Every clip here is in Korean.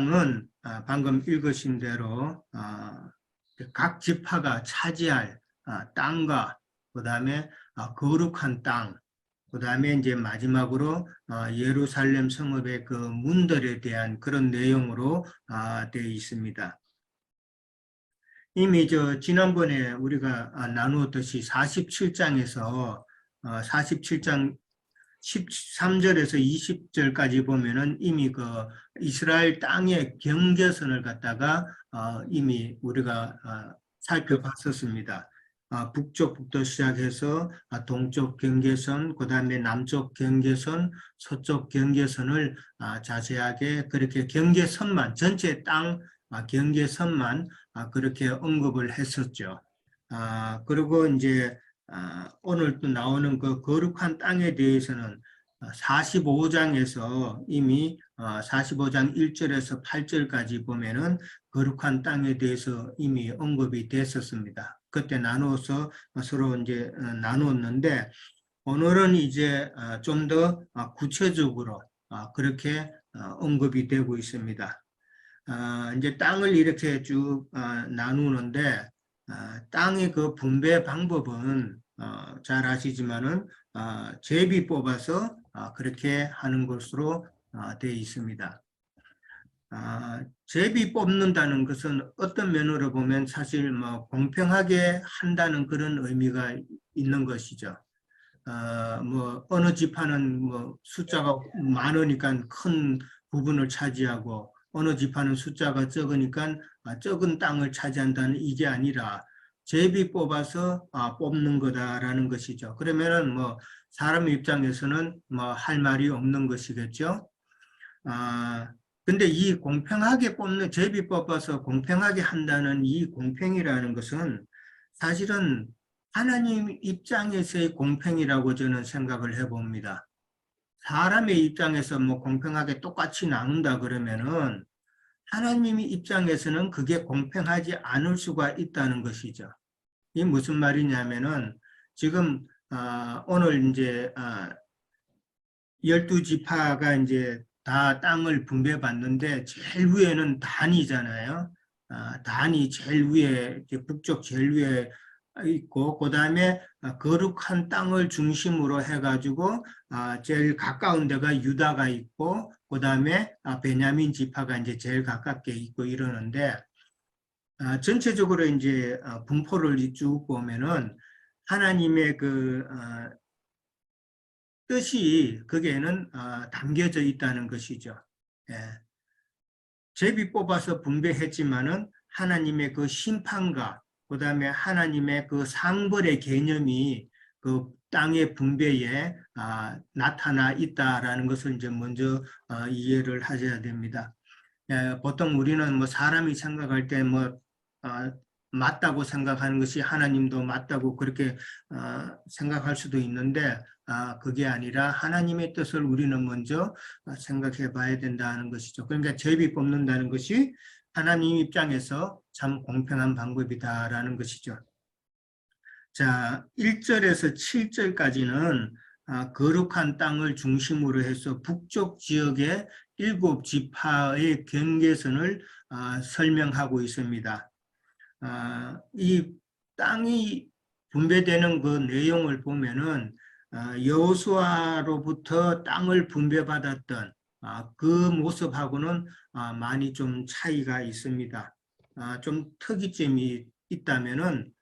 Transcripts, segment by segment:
땅은 방금 읽으신 대로 각 지파가 차지할 땅과 그 다음에 거룩한 땅, 그 다음에 이제 마지막으로 예루살렘 성읍의 그 문들에 대한 그런 내용으로 되어 있습니다. 이미 지난번에 우리가 나누었듯이 47장에서 47장 13절에서 20절까지 보면은 이미 그 이스라엘 땅의 경계선을 갖다가 이미 우리가 살펴봤었습니다. 북쪽부터 시작해서 동쪽 경계선, 그 다음에 남쪽 경계선, 서쪽 경계선을 자세하게 그렇게 경계선만, 전체 땅 경계선만 그렇게 언급을 했었죠. 그리고 이제 오늘 또 나오는 그 거룩한 땅에 대해서는 45장에서 이미 45장 1절에서 8절까지 보면은 거룩한 땅에 대해서 이미 언급이 됐었습니다. 그때 나누어서 서로 이제 나누었는데 오늘은 이제 좀 더 구체적으로 그렇게 언급이 되고 있습니다. 이제 땅을 이렇게 쭉 나누는데 땅의 그 분배 방법은 잘 아시지만은 제비 뽑아서 그렇게 하는 것으로 되어 있습니다. 제비 뽑는다는 것은 어떤 면으로 보면 사실 뭐 공평하게 한다는 그런 의미가 있는 것이죠. 뭐 어느 지파는 뭐 숫자가 많으니까 큰 부분을 차지하고 어느 지파는 숫자가 적으니까 적은 땅을 차지한다는 이게 아니라 제비 뽑아서 뽑는 거다라는 것이죠. 그러면은 뭐 사람 입장에서는 뭐 할 말이 없는 것이겠죠. 근데 이 공평하게 뽑는 제비 뽑아서 공평하게 한다는 이 공평이라는 것은 사실은 하나님 입장에서의 공평이라고 저는 생각을 해봅니다. 사람의 입장에서 뭐 공평하게 똑같이 나눈다 그러면은 하나님의 입장에서는 그게 공평하지 않을 수가 있다는 것이죠. 이게 무슨 말이냐면은 지금 오늘 이제 12지파가 이제 다 땅을 분배받는데 제일 위에는 단이잖아요. 단이 제일 위에 북쪽 제일 위에 있고 그 다음에 거룩한 땅을 중심으로 해가지고 제일 가까운 데가 유다가 있고 그 다음에 베냐민 지파가 이제 제일 가깝게 있고 이러는데 전체적으로 이제 분포를 쭉 보면은 하나님의 그 뜻이 거기에는 담겨져 있다는 것이죠. 예. 제비 뽑아서 분배했지만은 하나님의 그 심판과 그 다음에 하나님의 그 상벌의 개념이 그 땅의 분배에 나타나 있다라는 것을 이제 먼저 이해를 하셔야 됩니다. 보통 우리는 뭐 사람이 생각할 때 뭐 맞다고 생각하는 것이 하나님도 맞다고 그렇게 생각할 수도 있는데 그게 아니라 하나님의 뜻을 우리는 먼저 생각해 봐야 된다는 것이죠. 그러니까 제비 뽑는다는 것이 하나님 입장에서 참 공평한 방법이다라는 것이죠. 자, 1절에서 7절까지는 거룩한 땅을 중심으로 해서 북쪽 지역의 7지파의 경계선을 설명하고 있습니다. 이 땅이 분배되는 그 내용을 보면은 여호수아로부터 땅을 분배받았던 그 모습하고는 많이 좀 차이가 있습니다. 좀 특이점이 있다면은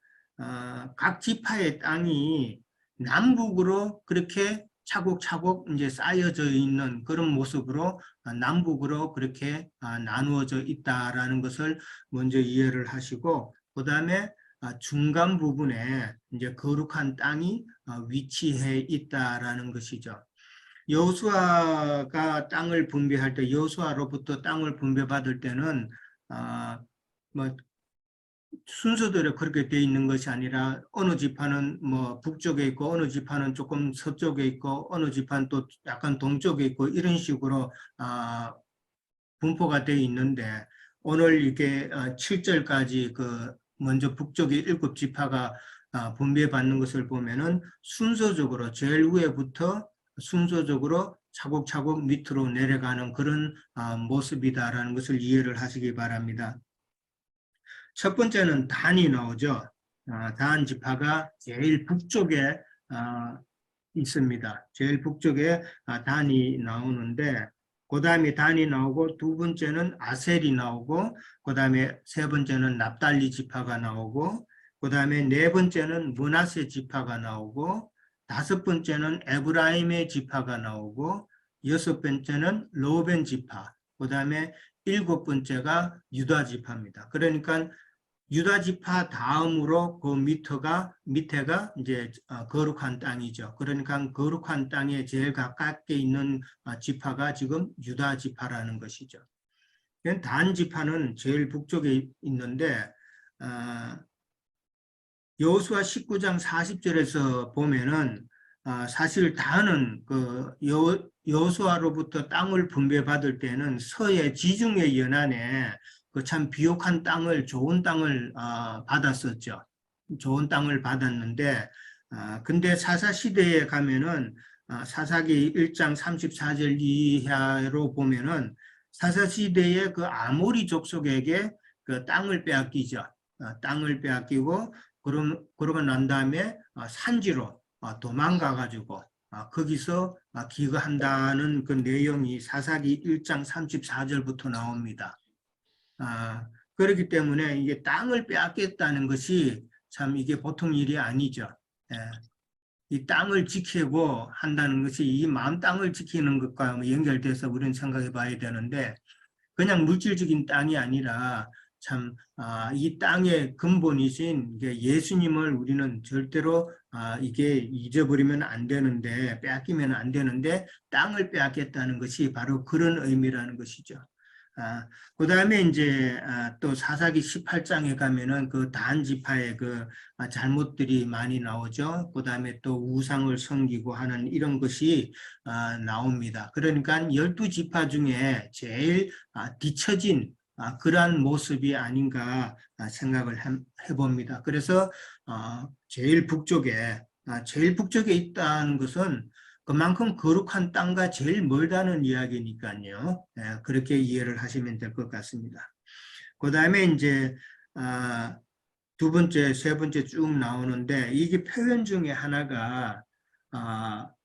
각 지파의 땅이 남북으로 그렇게 차곡차곡 이제 쌓여져 있는 그런 모습으로 남북으로 그렇게 나누어져 있다라는 것을 먼저 이해를 하시고 그 다음에 중간 부분에 이제 거룩한 땅이 위치해 있다라는 것이죠. 여호수아가 땅을 분배할 때 여호수아로부터 땅을 분배받을 때는 뭐 순서대로 그렇게 돼 있는 것이 아니라 어느 지파는 뭐 북쪽에 있고 어느 지파는 조금 서쪽에 있고 어느 지파는 또 약간 동쪽에 있고 이런 식으로 분포가 돼 있는데 오늘 이렇게 7절까지 그 먼저 북쪽의 7지파가 분배받는 것을 보면은 순서적으로 제일 위에부터 순서적으로 차곡차곡 밑으로 내려가는 그런 모습이다라는 것을 이해를 하시기 바랍니다. 첫 번째는 단이 나오죠. 단 지파가 제일 북쪽에 있습니다. 제일 북쪽에 단이 나오는데 그 다음에 단이 나오고 두 번째는 아셀이 나오고 그 다음에 세 번째는 납달리 지파가 나오고 그 다음에 네 번째는 므낫세 지파가 나오고 다섯 번째는 에브라임의 지파가 나오고 여섯 번째는 르우벤 지파 그 다음에 일곱 번째가 유다 지파입니다. 그러니까 유다 지파 다음으로 그 밑에가 이제 거룩한 땅이죠. 그러니까 거룩한 땅에 제일 가깝게 있는 지파가 지금 유다 지파라는 것이죠. 단 지파는 제일 북쪽에 있는데 여호수아 19장 40절에서 보면은 사실 단은 그 여호수아로부터 땅을 분배받을 때는 서해 지중해 연안에 그 참 비옥한 땅을 좋은 땅을 받았었죠. 좋은 땅을 받았는데 근데 사사 시대에 가면은 사사기 1장 34절 이하로 보면은 사사 시대에 그 아모리 족속에게 그 땅을 빼앗기죠. 땅을 빼앗기고 그러고 난 다음에 산지로 도망가 가지고 거기서 기거한다는 그 내용이 사사기 1장 34절부터 나옵니다. 그렇기 때문에 이게 땅을 빼앗겠다는 것이 참 이게 보통 일이 아니죠. 이 땅을 지키고 한다는 것이 이 마음 땅을 지키는 것과 연결돼서 우리는 생각해 봐야 되는데 그냥 물질적인 땅이 아니라 참 이 땅의 근본이신 예수님을 우리는 절대로 이게 잊어버리면 안 되는데 빼앗기면 안 되는데 땅을 빼앗겠다는 것이 바로 그런 의미라는 것이죠. 그 다음에 이제 또 사사기 18장에 가면은 그 단 지파의 그 잘못들이 많이 나오죠. 그 다음에 또 우상을 섬기고 하는 이런 것이 나옵니다. 그러니까 12지파 중에 제일 뒤처진 그러한 모습이 아닌가 생각을 해봅니다. 그래서 제일 북쪽에 있다는 것은 그만큼 거룩한 땅과 제일 멀다는 이야기니까요. 그렇게 이해를 하시면 될 것 같습니다. 그 다음에 이제 두 번째, 세 번째 쭉 나오는데 이게 표현 중에 하나가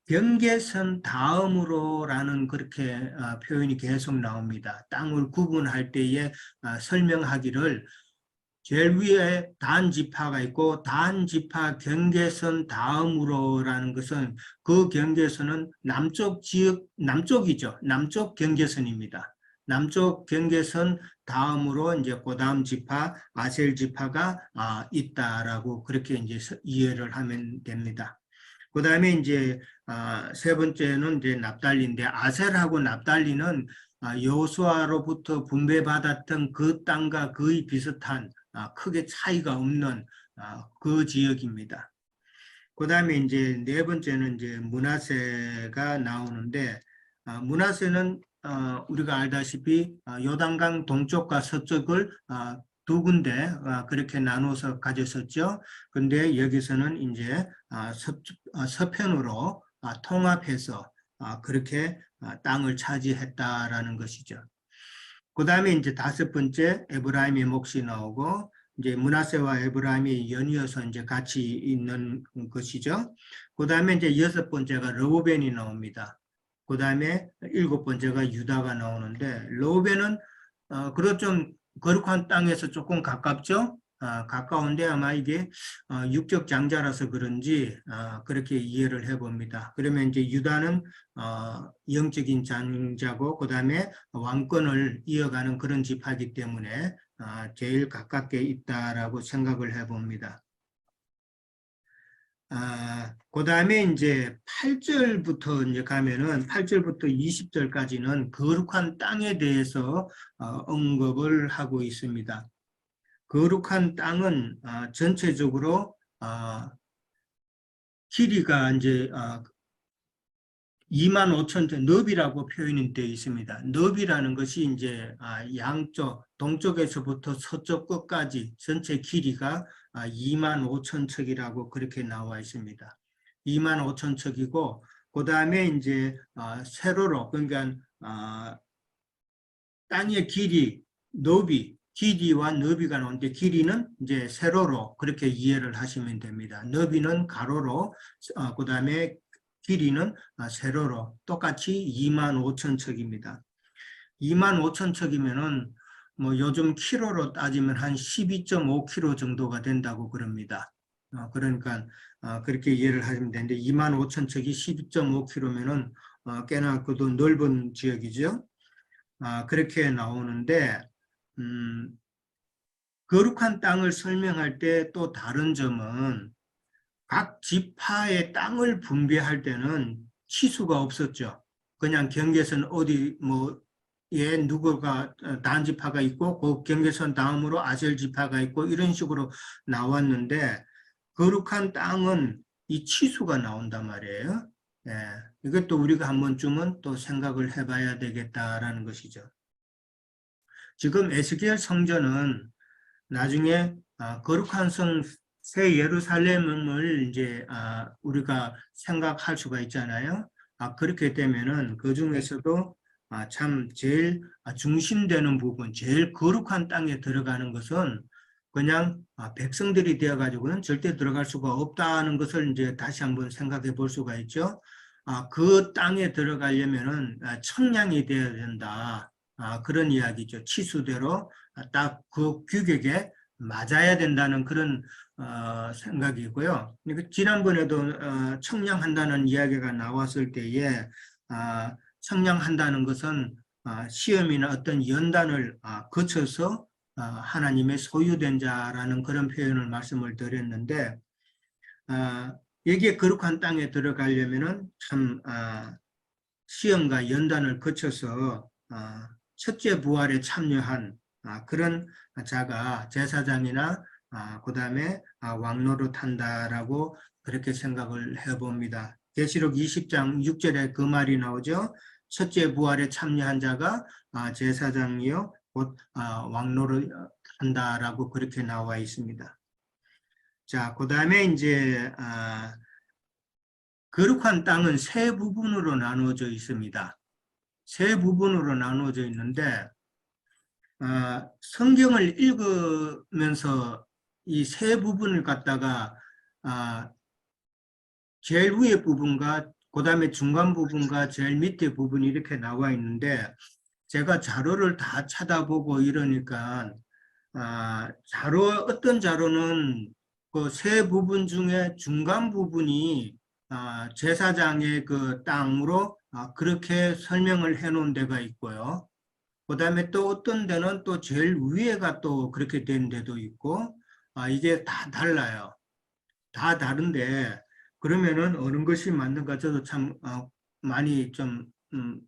경계선 다음으로라는 그렇게 표현이 계속 나옵니다. 땅을 구분할 때에 설명하기를 제일 위에 단 지파가 있고 단 지파 경계선 다음으로라는 것은 그 경계선은 남쪽이죠. 남쪽 경계선입니다. 남쪽 경계선 다음으로 이제 그다음 지파 아셀 지파가 있다라고 그렇게 이제 이해를 하면 됩니다. 그다음에 이제 세 번째는 이제 납달리인데 아셀하고 납달리는 여호수아로부터 분배받았던 그 땅과 거의 비슷한 크게 차이가 없는 그 지역입니다. 그 다음에 이제 네 번째는 이제 므낫세가 나오는데 므낫세는 우리가 알다시피 요단강 동쪽과 서쪽을 두 군데 그렇게 나눠서 가졌었죠. 근데 여기서는 이제 서편으로 통합해서 그렇게 땅을 차지했다라는 것이죠. 그 다음에 이제 다섯 번째 에브라임의 몫이 나오고 이제 므낫세와 에브라임이 연이어서 이제 같이 있는 것이죠. 그 다음에 이제 여섯 번째가 르우벤이 나옵니다. 그 다음에 일곱 번째가 유다가 나오는데 르우벤은 그래도 좀 거룩한 땅에서 조금 가깝죠. 가까운데 아마 이게 육적 장자라서 그런지 그렇게 이해를 해봅니다. 그러면 이제 유다는 영적인 장자고 그 다음에 왕권을 이어가는 그런 지파이기 때문에 제일 가깝게 있다라고 생각을 해봅니다. 그 다음에 이제 8절부터 이제 가면은 8절부터 20절까지는 거룩한 땅에 대해서 언급을 하고 있습니다. 거룩한 땅은 전체적으로 길이가 이제 25,000대 너비라고 표현이 되어 있습니다. 너비라는 것이 이제 양쪽 동쪽에서부터 서쪽 끝까지 전체 길이가 25,000척이라고 그렇게 나와 있습니다. 25,000척이고 그 다음에 이제 세로로, 그러니까 땅의 길이와 너비가 나오는데, 길이는 이제 세로로 그렇게 이해를 하시면 됩니다. 너비는 가로로, 그 다음에 길이는 세로로 똑같이 25,000척입니다. 25,000척이면은 뭐 요즘 키로로 따지면 한 12.5km 정도가 된다고 그럽니다. 그러니까 그렇게 이해를 하시면 되는데, 25,000척이 12.5km면은 꽤나 그도 넓은 지역이죠. 그렇게 나오는데, 거룩한 땅을 설명할 때 또 다른 점은, 각 지파의 땅을 분배할 때는 치수가 없었죠. 그냥 경계선 어디 뭐에 누구가 다른 지파가 있고 그 경계선 다음으로 아셀 지파가 있고 이런 식으로 나왔는데, 거룩한 땅은 이 치수가 나온단 말이에요. 예, 이것도 우리가 한 번쯤은 또 생각을 해봐야 되겠다라는 것이죠. 지금 에스겔 성전은 나중에 거룩한 성 새 예루살렘을 이제 우리가 생각할 수가 있잖아요. 그렇게 되면은 그 중에서도 참 제일 중심되는 부분, 제일 거룩한 땅에 들어가는 것은 그냥 백성들이 되어 가지고는 절대 들어갈 수가 없다는 것을 이제 다시 한번 생각해 볼 수가 있죠. 그 땅에 들어가려면은 청량이 되어야 된다. 그런 이야기죠. 치수대로 딱 그 규격에 맞아야 된다는 그런 생각이고요. 지난번에도 청량한다는 이야기가 나왔을 때에 청량한다는 것은 시험이나 어떤 연단을 거쳐서 하나님의 소유된 자라는 그런 표현을 말씀을 드렸는데, 여기에 거룩한 땅에 들어가려면은 참 시험과 연단을 거쳐서 첫째 부활에 참여한 그런 자가 제사장이나 그 다음에 왕노릇한다라고 그렇게 생각을 해봅니다. 계시록 20장 6절에 그 말이 나오죠. 첫째 부활에 참여한 자가 제사장이요 곧 왕노릇한다라고 그렇게 나와 있습니다. 자, 그 다음에 이제 거룩한 땅은 세 부분으로 나누어져 있습니다. 세 부분으로 나누어져 있는데, 성경을 읽으면서 이 세 부분을 갖다가 제일 위에 부분과 그 다음에 중간 부분과 제일 밑에 부분이 이렇게 나와 있는데, 제가 자료를 다 찾아보고 이러니까 어떤 자료는 그 세 부분 중에 중간 부분이 제사장의 그 땅으로 그렇게 설명을 해 놓은 데가 있고요. 그 다음에 또 어떤 데는 또 제일 위에가 또 그렇게 된 데도 있고, 이게 다 달라요. 다 다른데, 그러면은 어느 것이 맞는가 저도 참 많이 좀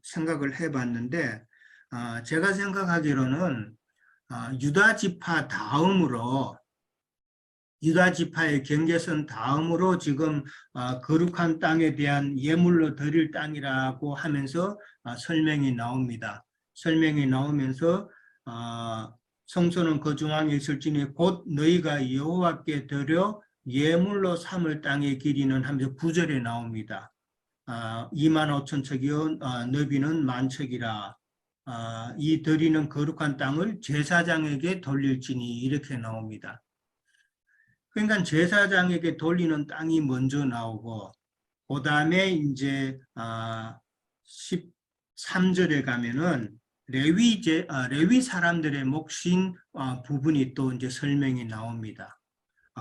생각을 해 봤는데, 제가 생각하기로는 유다 지파 다음으로, 유다 지파의 경계선 다음으로 지금 거룩한 땅에 대한 예물로 드릴 땅이라고 하면서 설명이 나옵니다. 설명이 나오면서 성소는 그 중앙에 있을지니 곧 너희가 여호와께 드려 예물로 삼을 땅의 길이는 하면서 9절에 나옵니다. 25,000척이요 너비는 10,000척이라. 이 드리는 거룩한 땅을 제사장에게 돌릴지니 이렇게 나옵니다. 그러니까 제사장에게 돌리는 땅이 먼저 나오고, 그 다음에 이제 13절에 가면은 레위 사람들의 몫인 부분이 또 이제 설명이 나옵니다.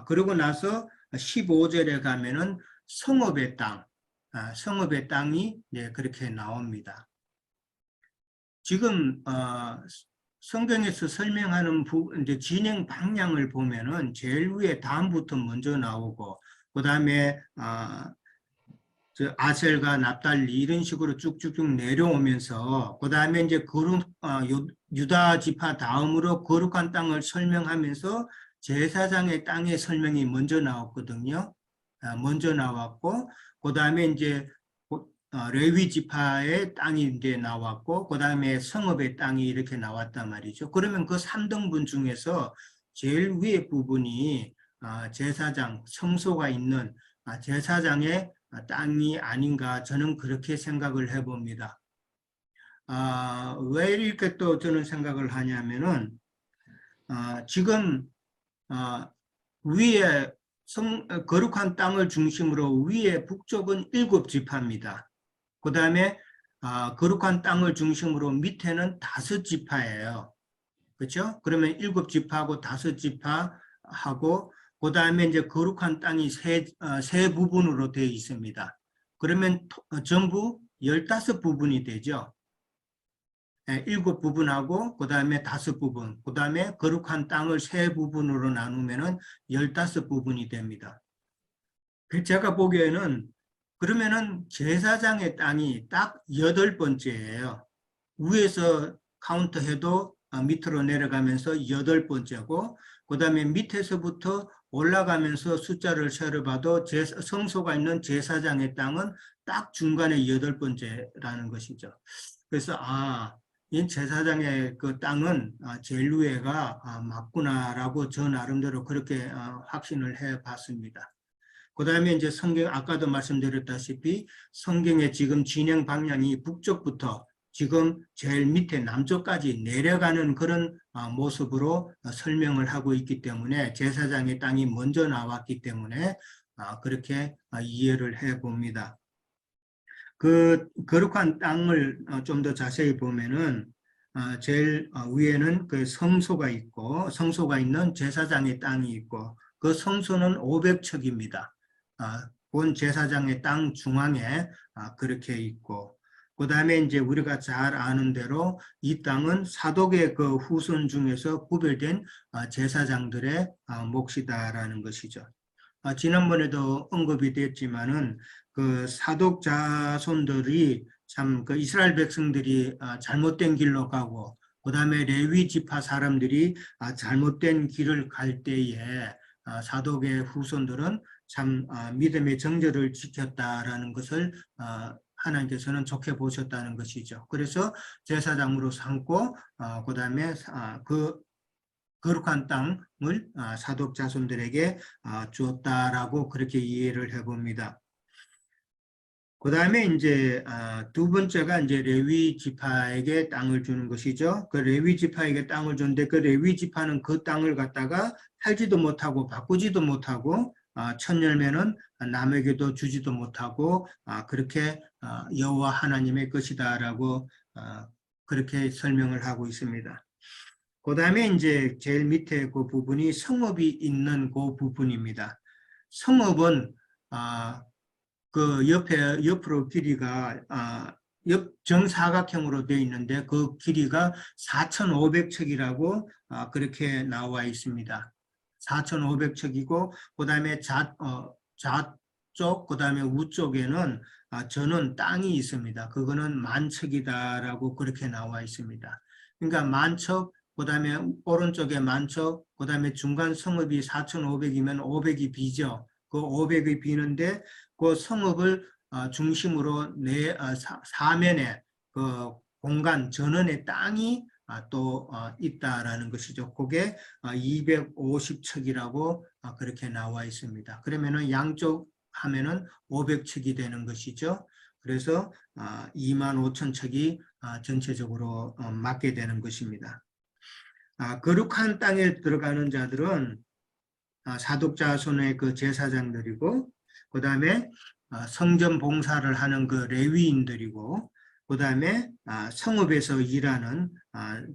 그러고 나서 15절에 가면은 성읍의 땅, 성읍의 땅이 그렇게 나옵니다. 지금 성경에서 설명하는 이제 진행 방향을 보면은 제일 위에 다음부터 먼저 나오고, 그 다음에 아셀과 납달리 이런 식으로 쭉쭉쭉 내려오면서, 그 다음에 이제 유다 지파 다음으로 거룩한 땅을 설명하면서 제사장의 땅의 설명이 먼저 나왔거든요. 먼저 나왔고, 그 다음에 이제 레위 지파의 땅이 이제 나왔고, 그 다음에 성읍의 땅이 이렇게 나왔단 말이죠. 그러면 그 3등분 중에서 제일 위에 부분이 제사장, 성소가 있는 제사장의 땅이 아닌가 저는 그렇게 생각을 해봅니다. 왜 이렇게 또 저는 생각을 하냐면은 지금 위에 거룩한 땅을 중심으로 위에 북쪽은 7지파입니다. 그 다음에 거룩한 땅을 중심으로 밑에는 5지파예요. 그렇죠? 그러면 7지파하고 5지파하고 그 다음에 이제 거룩한 땅이 세 부분으로 되어 있습니다. 그러면 전부 15부분이 되죠. 7부분하고 그 다음에 5부분, 그 다음에 거룩한 땅을 3부분으로 나누면은 15부분이 됩니다. 제가 보기에는 그러면은 제사장의 땅이 딱 8번째예요. 위에서 카운트해도 밑으로 내려가면서 8번째고, 그 다음에 밑에서부터 올라가면서 숫자를 세어봐도 성소가 있는 제사장의 땅은 딱 중간에 8번째라는 것이죠. 그래서 이 제사장의 그 땅은 제일 위에가 맞구나라고 저 나름대로 그렇게 확신을 해봤습니다. 그 다음에 이제 성경, 아까도 말씀드렸다시피 성경의 지금 진행 방향이 북쪽부터 지금 제일 밑에 남쪽까지 내려가는 그런 모습으로 설명을 하고 있기 때문에 제사장의 땅이 먼저 나왔기 때문에 그렇게 이해를 해 봅니다. 그 거룩한 땅을 좀 더 자세히 보면은 제일 위에는 그 성소가 있고 성소가 있는 제사장의 땅이 있고 그 성소는 500척입니다. 본 제사장의 땅 중앙에 그렇게 있고 그 다음에 이제 우리가 잘 아는 대로 이 땅은 사독의 그 후손 중에서 구별된 제사장들의 몫이다라는 것이죠. 지난번에도 언급이 됐지만은 그 사독 자손들이 참 그 이스라엘 백성들이 잘못된 길로 가고 그 다음에 레위 지파 사람들이 잘못된 길을 갈 때에 사독의 후손들은 참 믿음의 정절을 지켰다라는 것을 하나님께서는 좋게 보셨다는 것이죠. 그래서 제사장으로 삼고 그 다음에 그 거룩한 땅을 사독 자손들에게 주었다라고 그렇게 이해를 해봅니다. 그 다음에 이제 두 번째가 이제 레위 지파에게 땅을 주는 것이죠. 그 레위 지파에게 땅을 줬는데 그 레위 지파는 그 땅을 갖다가 팔지도 못하고 바꾸지도 못하고 첫 열매는 남에게도 주지도 못하고 그렇게 여호와 하나님의 것이다라고 그렇게 설명을 하고 있습니다. 그 다음에 이제 제일 밑에 그 부분이 성읍이 있는 그 부분입니다. 성읍은 그 옆으로 길이가 정사각형으로 되어 있는데 그 길이가 4,500척이라고 그렇게 나와 있습니다. 4,500척이고 그 다음에 좌쪽 그 다음에 우쪽에는 저는 땅이 있습니다. 그거는 만척이다라고 그렇게 나와 있습니다. 그러니까 만척 그 다음에 오른쪽에 만척 그 다음에 중간 성읍이 4,500이면 500이 비죠. 그 500이 비는데 그 성읍을 중심으로 사면에 그 공간 전원의 땅이 또 있다라는 것이죠. 그게 250척이라고 그렇게 나와 있습니다. 그러면은 양쪽 하면은 500척이 되는 것이죠. 그래서 25,000척이 전체적으로 맞게 되는 것입니다. 거룩한 땅에 들어가는 자들은 사독자손의 그 제사장들이고 그 다음에 성전 봉사를 하는 그 레위인들이고 그 다음에 성읍에서 일하는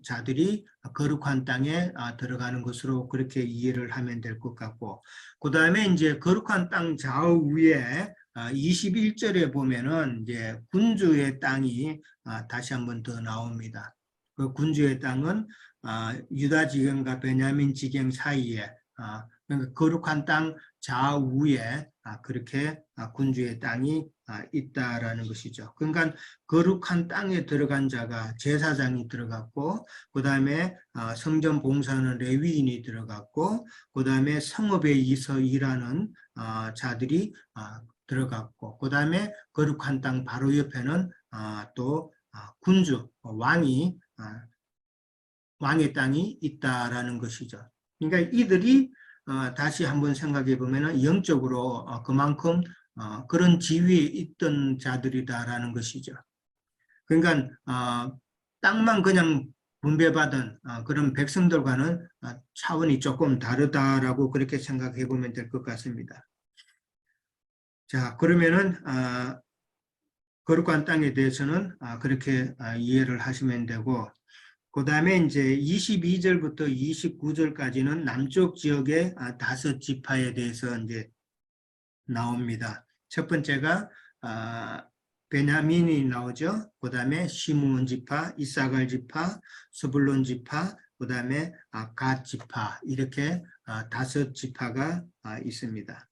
자들이 거룩한 땅에 들어가는 것으로 그렇게 이해를 하면 될 것 같고 그 다음에 이제 거룩한 땅 좌우 위에 21절에 보면은 이제 군주의 땅이 다시 한번 더 나옵니다. 그 군주의 땅은 유다 지경과 베냐민 지경 사이에 그러니까 거룩한 땅 좌우에 그렇게 군주의 땅이 있다라는 것이죠. 그러니까 거룩한 땅에 들어간 자가 제사장이 들어갔고 그 다음에 성전 봉사하는 레위인이 들어갔고 그 다음에 성읍에서 일하는 자들이 들어갔고 그 다음에 거룩한 땅 바로 옆에는 또 군주, 왕의 땅이 있다라는 것이죠. 그러니까 이들이 다시 한번 생각해 보면 영적으로 그만큼 그런 지위에 있던 자들이다라는 것이죠. 그러니까 땅만 그냥 분배받은 그런 백성들과는 차원이 조금 다르다라고 그렇게 생각해 보면 될 것 같습니다. 자, 그러면은 거룩한 땅에 대해서는 그렇게 이해를 하시면 되고, 그 다음에 이제 22절부터 29절까지는 남쪽 지역의 5지파에 대해서 이제 나옵니다. 첫 번째가 베냐민이 나오죠. 그 다음에 시므온 지파, 이사갈 지파, 스불론 지파, 그 다음에 갓 지파, 이렇게 5지파가 있습니다.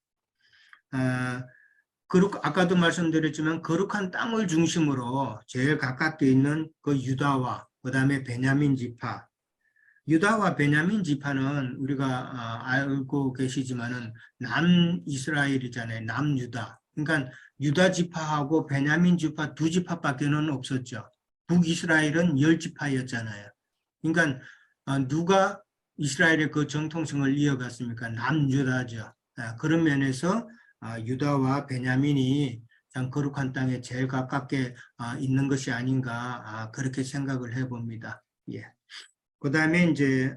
아까도 말씀드렸지만 거룩한 땅을 중심으로 제일 가깝게 있는 그 유다와 그 다음에 베냐민 지파, 유다와 베냐민 지파는 우리가 알고 계시지만은 남이스라엘이잖아요. 남유다. 그러니까 유다 지파하고 베냐민 지파 2지파밖에는 없었죠. 북이스라엘은 10지파였잖아요. 그러니까 누가 이스라엘의 그 정통성을 이어갔습니까? 남유다죠. 그런 면에서 유다와 베냐민이 참 거룩한 땅에 제일 가깝게 있는 것이 아닌가 그렇게 생각을 해봅니다. 예. 그 다음에 이제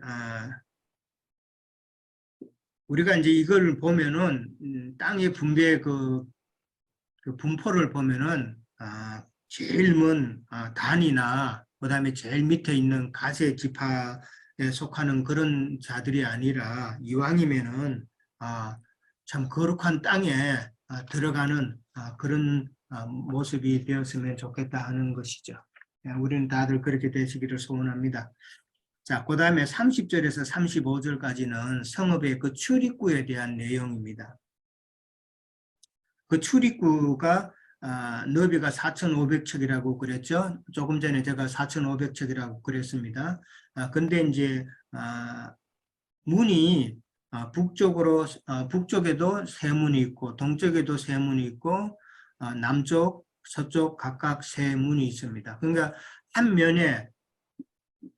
우리가 이제 이걸 보면은 땅의 분배 그 분포를 보면은 제일 먼 단이나 그 다음에 제일 밑에 있는 가세 지파에 속하는 그런 자들이 아니라 이왕이면은 참 거룩한 땅에 들어가는 그런 모습이 되었으면 좋겠다 하는 것이죠. 우리는 다들 그렇게 되시기를 소원합니다. 자, 그 다음에 30절에서 35절까지는 성읍의 그 출입구에 대한 내용입니다. 그 출입구가 너비가 4,500척이라고 그랬죠. 조금 전에 제가 4,500척이라고 그랬습니다. 근데 이제 문이 북쪽에도 세 문이 있고 동쪽에도 세 문이 있고 남쪽, 서쪽 각각 세 문이 있습니다. 그러니까 한 면에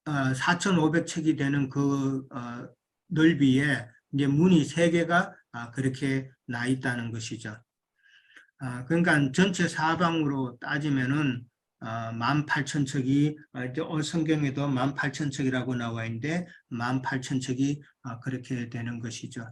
4,500척이 되는 그 넓이에 이제 문이 3개가 그렇게 나 있다는 것이죠. 그러니까 전체 사방으로 따지면은 18,000척이 성경에도 18,000척이라고 나와 있는데 18,000척이 그렇게 되는 것이죠.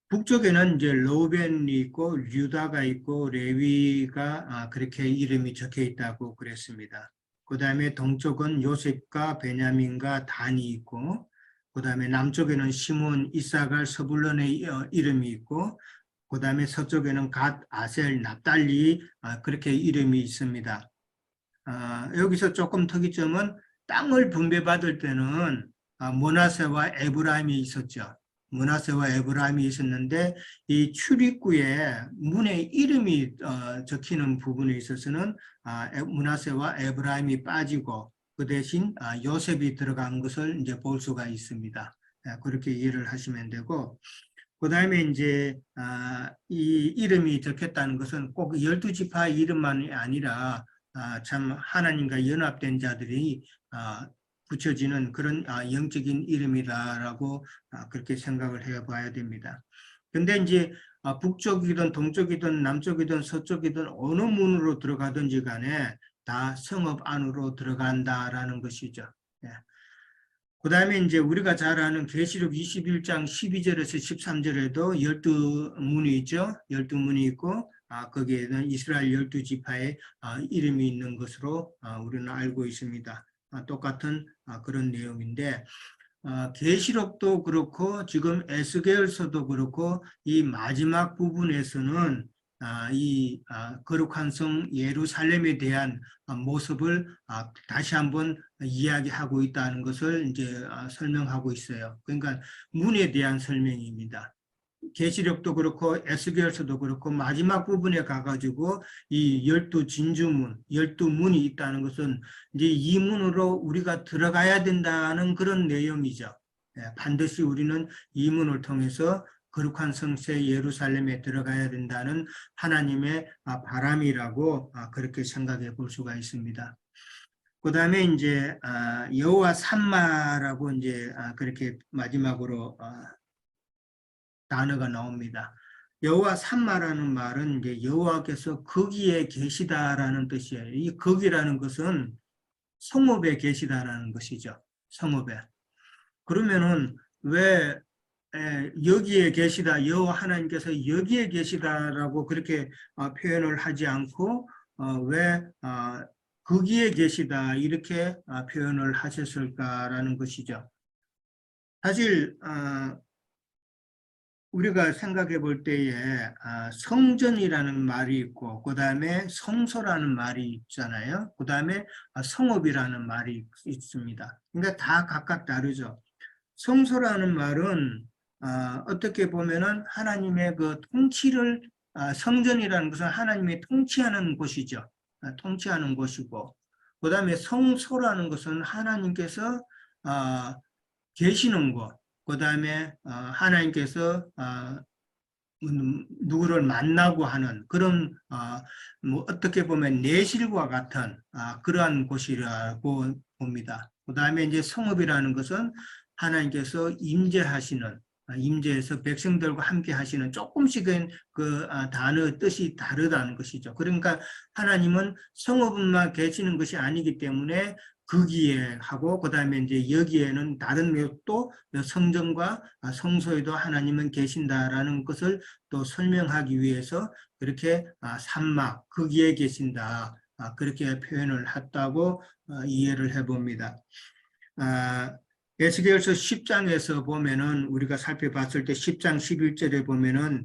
북쪽에는 이제 로벤이 있고 유다가 있고 레위가 그렇게 이름이 적혀 있다고 그랬습니다. 그 다음에 동쪽은 요셉과 베냐민과 단이 있고 그 다음에 남쪽에는 시몬, 이사갈, 서불론의 이름이 있고 그 다음에 서쪽에는 갓, 아셀, 납달리 그렇게 이름이 있습니다. 여기서 조금 특이점은 땅을 분배받을 때는 므낫세와 에브라임이 있었죠. 므낫세와 에브라임이 있었는데 이 출입구에 문의 이름이 적히는 부분에 있어서는 므낫세와 에브라임이 빠지고 그 대신 요셉이 들어간 것을 이제 볼 수가 있습니다. 그렇게 이해를 하시면 되고 그 다음에 이제 이 이름이 적혔다는 것은 꼭 12지파 이름만이 아니라 참 하나님과 연합된 자들이 붙여지는 그런 영적인 이름이다라고 그렇게 생각을 해봐야 됩니다. 근데 이제 북쪽이든 동쪽이든 남쪽이든 서쪽이든 어느 문으로 들어가든지 간에 다 성읍 안으로 들어간다라는 것이죠. 예. 그 다음에 이제 우리가 잘 아는 계시록 21장 12절에서 13절에도 12문이 있죠. 12문이 있고 거기에는 이스라엘 12지파의 이름이 있는 것으로 우리는 알고 있습니다. 똑같은 그런 내용인데 계시록도 그렇고 지금 에스겔서도 그렇고 이 마지막 부분에서는 이 거룩한 성 예루살렘에 대한 모습을 다시 한번 이야기하고 있다는 것을 이제 설명하고 있어요. 그러니까 문에 대한 설명입니다. 계시록도 그렇고 에스겔서도 그렇고 마지막 부분에 가가지고 이 12진주문, 12문이 있다는 것은 이제 이 문으로 우리가 들어가야 된다는 그런 내용이죠. 반드시 우리는 이 문을 통해서 거룩한 성세 예루살렘에 들어가야 된다는 하나님의 바람이라고 그렇게 생각해 볼 수가 있습니다. 그 다음에 이제 여호와 삼마라고 이제 그렇게 마지막으로 단어가 나옵니다. 여호와 삼마라는 말은 이제 여호와께서 거기에 계시다라는 뜻이에요. 이 거기라는 것은 성읍에 계시다라는 것이죠. 성읍에. 그러면은 왜 여기에 계시다, 여호와 하나님께서 여기에 계시다라고 그렇게 표현을 하지 않고 왜 거기에 계시다 이렇게 표현을 하셨을까라는 것이죠. 사실 우리가 생각해 볼 때에 성전이라는 말이 있고 그 다음에 성소라는 말이 있잖아요. 그 다음에 성읍이라는 말이 있습니다. 그러니까 다 각각 다르죠. 성소라는 말은 어떻게 보면은 하나님의 그 통치를 성전이라는 것은 하나님의 통치하는 곳이죠. 통치하는 곳이고 그 다음에 성소라는 것은 하나님께서 계시는 곳, 그 다음에 하나님께서 누구를 만나고 하는 그런 뭐 어떻게 보면 내실과 같은 그러한 곳이라고 봅니다. 그 다음에 이제 성읍이라는 것은 하나님께서 임재하시는 임재해서 백성들과 함께 하시는 조금씩은 그 단어 뜻이 다르다는 것이죠. 그러니까 하나님은 성읍만 계시는 것이 아니기 때문에 거기에 하고 그 다음에 이제 여기에는 다른 또 성전과 성소에도 하나님은 계신다라는 것을 또 설명하기 위해서 그렇게 산막 거기에 계신다 그렇게 표현을 했다고 이해를 해봅니다. 에스겔서 10장에서 보면은 우리가 살펴봤을 때 10장 11절에 보면은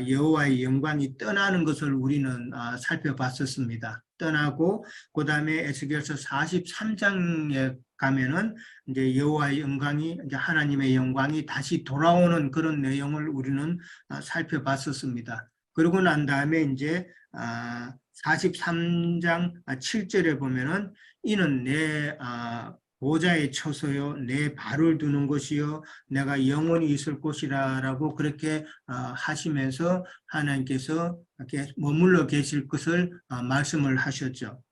여호와의 영광이 떠나는 것을 우리는 살펴봤었습니다. 떠나고 그 다음에 에스겔서 43장에 가면은 이제 여호와의 영광이 이제 하나님의 영광이 다시 돌아오는 그런 내용을 우리는 살펴봤었습니다. 그러고 난 다음에 이제 43장 7절에 보면은 이는 내 보좌의 처소요 내 발을 두는 곳이요 내가 영원히 있을 곳이라라고 그렇게 하시면서 하나님께서 이렇게 머물러 계실 것을 말씀을 하셨죠.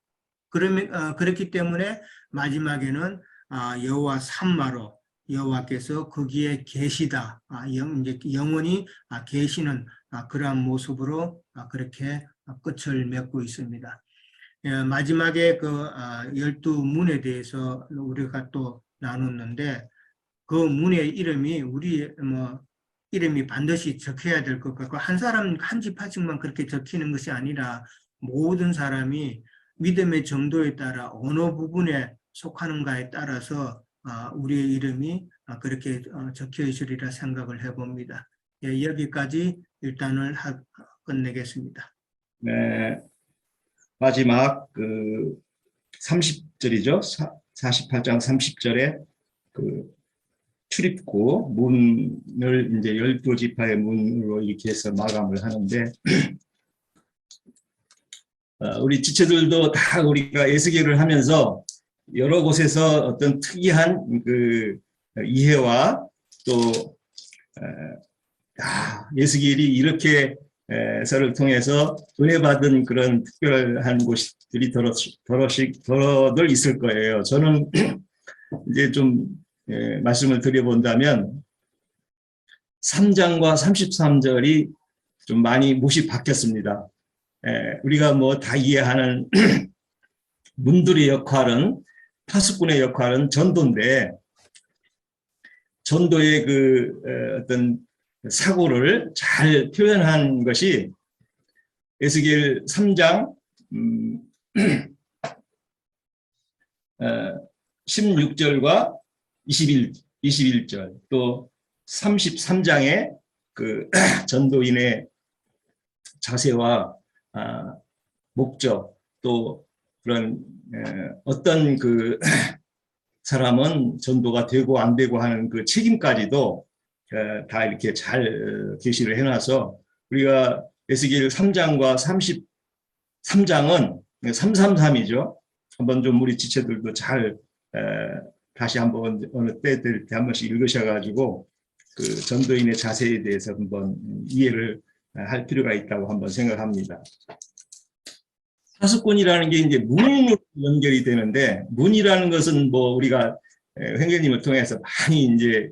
그러면 그렇기 때문에 마지막에는 여호와 삼마로 여호와께서 거기에 계시다 이제 영원히 계시는 그러한 모습으로 그렇게 끝을 맺고 있습니다. 마지막에 그 12문에 대해서 우리가 또 나눴는데 그 문의 이름이 우리 뭐 이름이 반드시 적혀야 될 것 같고 한 사람 한 지파씩만 그렇게 적히는 것이 아니라 모든 사람이 믿음의 정도에 따라 어느 부분에 속하는가에 따라서 우리의 이름이 그렇게 적혀 있으리라 생각을 해봅니다. 예, 여기까지 일단을 끝내겠습니다. 네. 마지막 그 30절이죠. 48장 30절에 그 출입구 문을 이제 12지파의 문으로 이렇게 해서 마감을 하는데 우리 지체들도 다 우리가 에스겔을 하면서 여러 곳에서 어떤 특이한 그 이해와 또 에스겔이 이렇게 서를 통해서 은혜 받은 그런 특별한 곳들이 더러들 있을 거예요. 저는 이제 좀 말씀을 드려본다면 3장과 33절이 좀 많이 못이 바뀌었습니다. 우리가 뭐 다 이해하는 문들의 역할은 파수꾼의 역할은 전도인데 전도의 그 어떤 사고를 잘 표현한 것이 에스겔 3장 16절과 21절 또 33장의 그 전도인의 자세와 목적 또 그런 어떤 그 사람은 전도가 되고 안 되고 하는 그 책임까지도 다 이렇게 잘 계시를 해놔서 우리가 에스겔 3장과 33장은 333이죠. 한번 좀 우리 지체들도 잘 다시 한번 어느 때 될 때 한 번씩 읽으셔가지고 그 전도인의 자세에 대해서 한번 이해를 할 필요가 있다고 한번 생각합니다. 파수꾼이라는 게 이제 문으로 연결이 되는데 문이라는 것은 뭐 우리가 회계님을 통해서 많이 이제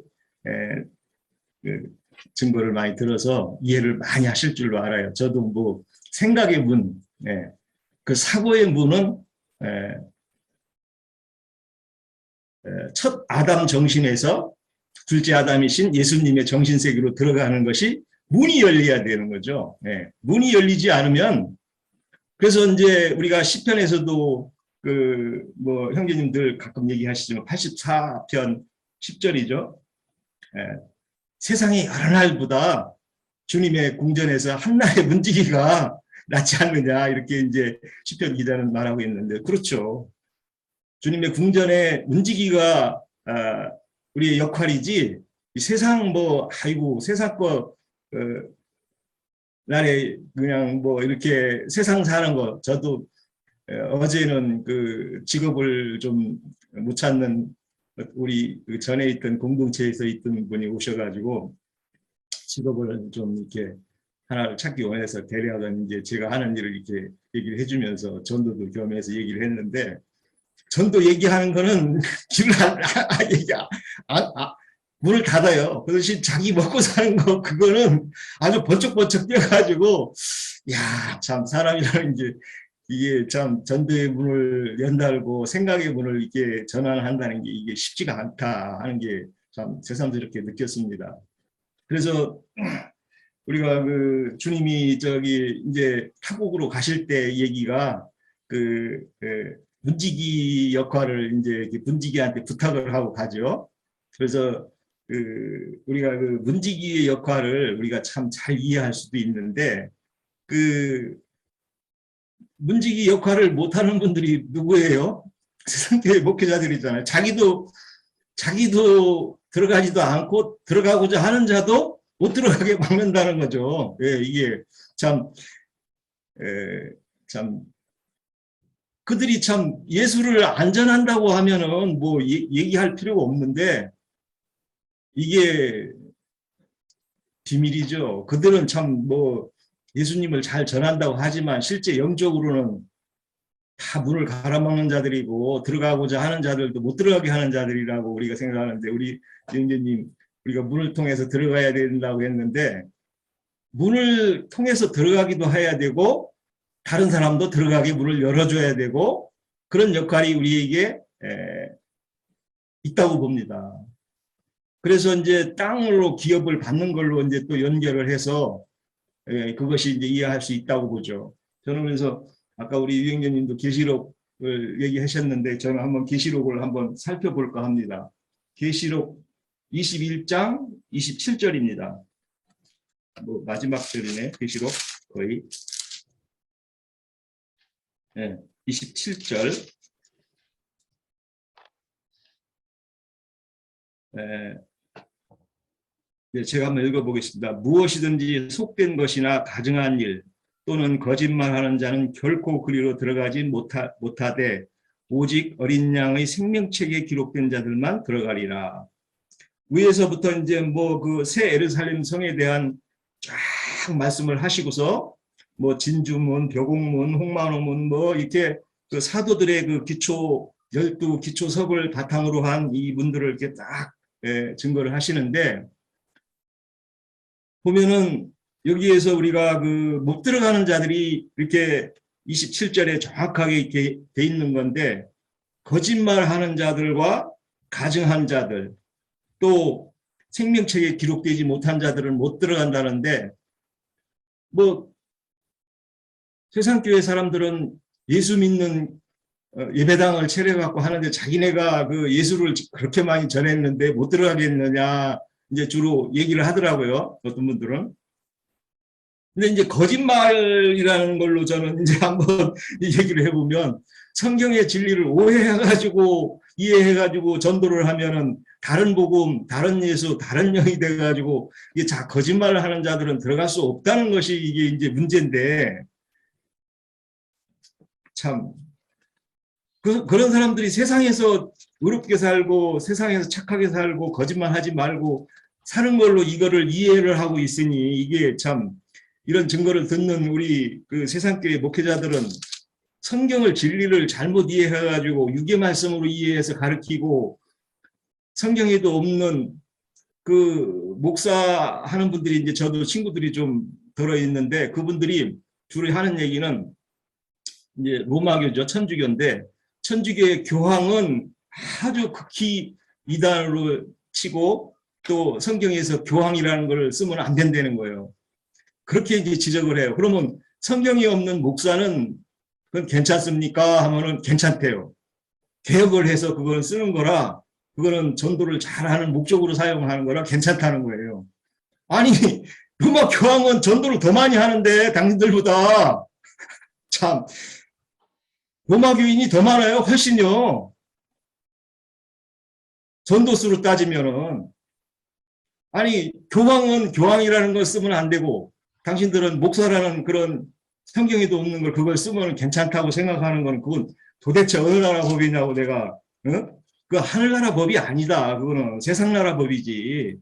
증거를 많이 들어서 이해를 많이 하실 줄로 알아요. 저도 뭐 생각의 문, 예, 그 사고의 문은 첫 아담 정신에서 둘째 아담이신 예수님의 정신세계로 들어가는 것이 문이 열려야 되는 거죠. 예, 문이 열리지 않으면, 그래서 이제 우리가 시편에서도 그 뭐 형제님들 가끔 얘기하시지만 84편 10절이죠. 예, 세상의 여러 날보다 주님의 궁전에서 한날의 문지기가 낫지 않느냐, 이렇게 이제 시편 기자는 말하고 있는데, 그렇죠. 주님의 궁전에 문지기가 우리의 역할이지, 이 세상 뭐 아이고 세상 거 나에 그냥 뭐 이렇게 세상 사는 거, 저도 어제는 그 직업을 좀 못 찾는 우리 그 전에 있던 공동체에서 있던 분이 오셔가지고 직업을 좀 이렇게 하나를 찾기 원해서 데려가던, 이제 제가 하는 일을 이렇게 얘기를 해주면서 전도도 겸해서 얘기를 했는데, 전도 얘기하는 거는 길을 문을 닫아요. 그 대신 자기 먹고 사는 거, 그거는 아주 번쩍번쩍 뛰어가지고, 야, 참 사람이라는 게 이게 참 전도의 문을 연달고 생각의 문을 이렇게 전환한다는 게 이게 쉽지가 않다 하는 게 참 새삼스럽게 느꼈습니다. 그래서 우리가 그 주님이 저기 이제 타국으로 가실 때 얘기가 그 문지기 역할을 이제 문지기한테 부탁을 하고 가죠. 그래서 그 우리가 그 문지기의 역할을 우리가 참 잘 이해할 수도 있는데, 그 문지기 역할을 못하는 분들이 누구예요? 세상교회 목회자들이잖아요. 자기도 들어가지도 않고 들어가고자 하는 자도 못 들어가게 막는다는 거죠. 예, 이게 참 그들이 참 예수를 안전한다고 하면은 뭐 얘기할 필요가 없는데, 이게 비밀이죠. 그들은 참 뭐 예수님을 잘 전한다고 하지만 실제 영적으로는 다 문을 갈아먹는 자들이고, 들어가고자 하는 자들도 못 들어가게 하는 자들이라고 우리가 생각하는데, 우리 영재님, 우리가 문을 통해서 들어가야 된다고 했는데, 문을 통해서 들어가기도 해야 되고 다른 사람도 들어가게 문을 열어줘야 되고, 그런 역할이 우리에게 있다고 봅니다. 그래서 이제 땅으로 기업을 받는 걸로 이제 또 연결을 해서 그것이 이제 이해할 수 있다고 보죠. 저는 그래서 아까 우리 유영재님도 계시록을 얘기하셨는데, 저는 한번 계시록을 한번 살펴볼까 합니다. 계시록 21장 27절입니다. 뭐 마지막 절이네, 계시록 거의. 네, 27절. 네, 제가 한번 읽어보겠습니다. 무엇이든지 속된 것이나 가증한 일 또는 거짓말하는 자는 결코 그리로 들어가지 못하되 오직 어린 양의 생명책에 기록된 자들만 들어가리라. 위에서부터 이제 뭐 그 새 예루살렘 성에 대한 쫙 말씀을 하시고서 뭐 진주문, 벼공문, 홍만호문 뭐 이렇게 그 사도들의 그 기초 12기초석을 바탕으로 한 이 문들을 이렇게 딱 증거를 하시는데, 보면은 여기에서 우리가 그 못 들어가는 자들이 이렇게 27절에 정확하게 이렇게 돼 있는 건데, 거짓말하는 자들과 가증한 자들, 또 생명책에 기록되지 못한 자들은 못 들어간다는데, 뭐 세상교회 사람들은 예수 믿는 예배당을 차려갖고 하는데 자기네가 그 예수를 그렇게 많이 전했는데 못 들어가겠느냐 이제 주로 얘기를 하더라고요. 어떤 분들은. 근데 이제 거짓말이라는 걸로 저는 이제 한번 얘기를 해보면, 성경의 진리를 오해해가지고 이해해가지고 전도를 하면은 다른 복음, 다른 예수, 다른 영이 돼가지고 이게 거짓말을 하는 자들은 들어갈 수 없다는 것이 이게 이제 문제인데, 참 그런 사람들이 세상에서 의롭게 살고 세상에서 착하게 살고 거짓말하지 말고 사는 걸로 이거를 이해를 하고 있으니, 이게 참 이런 증거를 듣는 우리 그 세상교회 목회자들은 성경을 진리를 잘못 이해해가지고 유괴 말씀으로 이해해서 가르치고 성경에도 없는 그 목사 하는 분들이 이제 저도 친구들이 좀 들어 있는데 그분들이 주로 하는 얘기는 이제 로마교죠. 천주교인데 천주교의 교황은 아주 극히 이단으로 치고 또 성경에서 교황이라는 걸 쓰면 안 된다는 거예요. 그렇게 이제 지적을 해요. 그러면 성경이 없는 목사는 그건 괜찮습니까? 하면은 괜찮대요. 개혁을 해서 그걸 쓰는 거라 그거는 전도를 잘하는 목적으로 사용하는 거라 괜찮다는 거예요. 아니 로마 교황은 전도를 더 많이 하는데 당신들보다 참 로마 교인이 더 많아요. 훨씬요. 전도수로 따지면은 아니 교황은 교황이라는 걸 쓰면 안 되고 당신들은 목사라는 그런 성경에도 없는 걸 그걸 쓰면 괜찮다고 생각하는 거는 그건 도대체 어느 나라 법이냐고 내가 그 하늘나라 법이 아니다. 그거는 세상나라 법이지.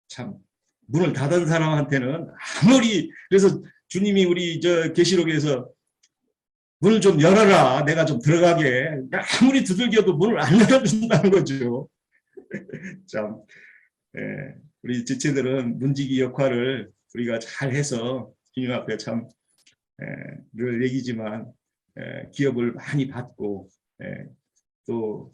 참 문을 닫은 사람한테는 아무리 그래서 주님이 우리 저 계시록에서 문을 좀 열어라. 내가 좀 들어가게. 아무리 두들겨도 문을 안 열어준다는 거죠. 참 우리 지체들은 문지기 역할을 우리가 잘해서 주님 앞에 참 늘 얘기지만 기업을 많이 받고 또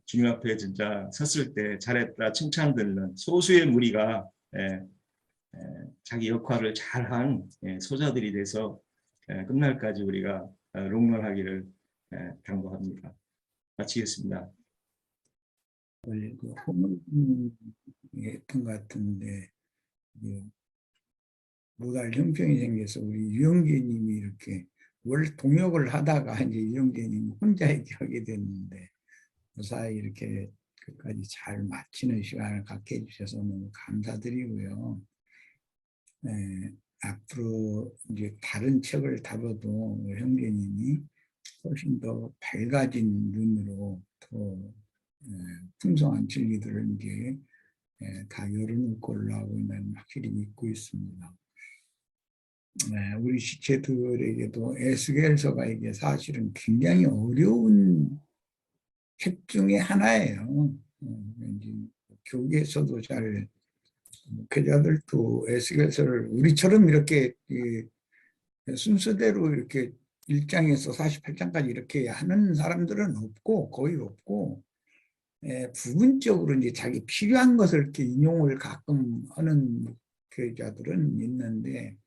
주님 앞에 진짜 섰을 때 잘했다 칭찬 듣는 소수의 무리가 자기 역할을 잘한 소자들이 돼서 끝날까지 우리가 롱런하기를 당부합니다. 마치겠습니다. 그 했던 것 같은데 모달 형평이 생겨서 우리 유영재님이 이렇게 월 동역을 하다가 이제 유영재님이 혼자 이렇게 하게 됐는데 무사히 이렇게 끝까지 잘 마치는 시간을 갖게 해주셔서 너무 감사드리고요. 앞으로 이제 다른 책을 다뤄도 형제님이 훨씬 더 밝아진 눈으로 더 풍성한 진리들을 이제 다 열어놓을 걸라고 나는 확실히 믿고 있습니다. 우리 지체들에게도 에스겔서가 이게 사실은 굉장히 어려운 책 중에 하나예요. 왠지 교계에서도 잘 목회자들도 에스겔서를 우리처럼 이렇게 순서대로 이렇게 1장에서 48장까지 이렇게 하는 사람들은 없고 거의 없고 부분적으로 이제 자기 필요한 것을 이렇게 인용을 가끔 하는 목회자들은 있는데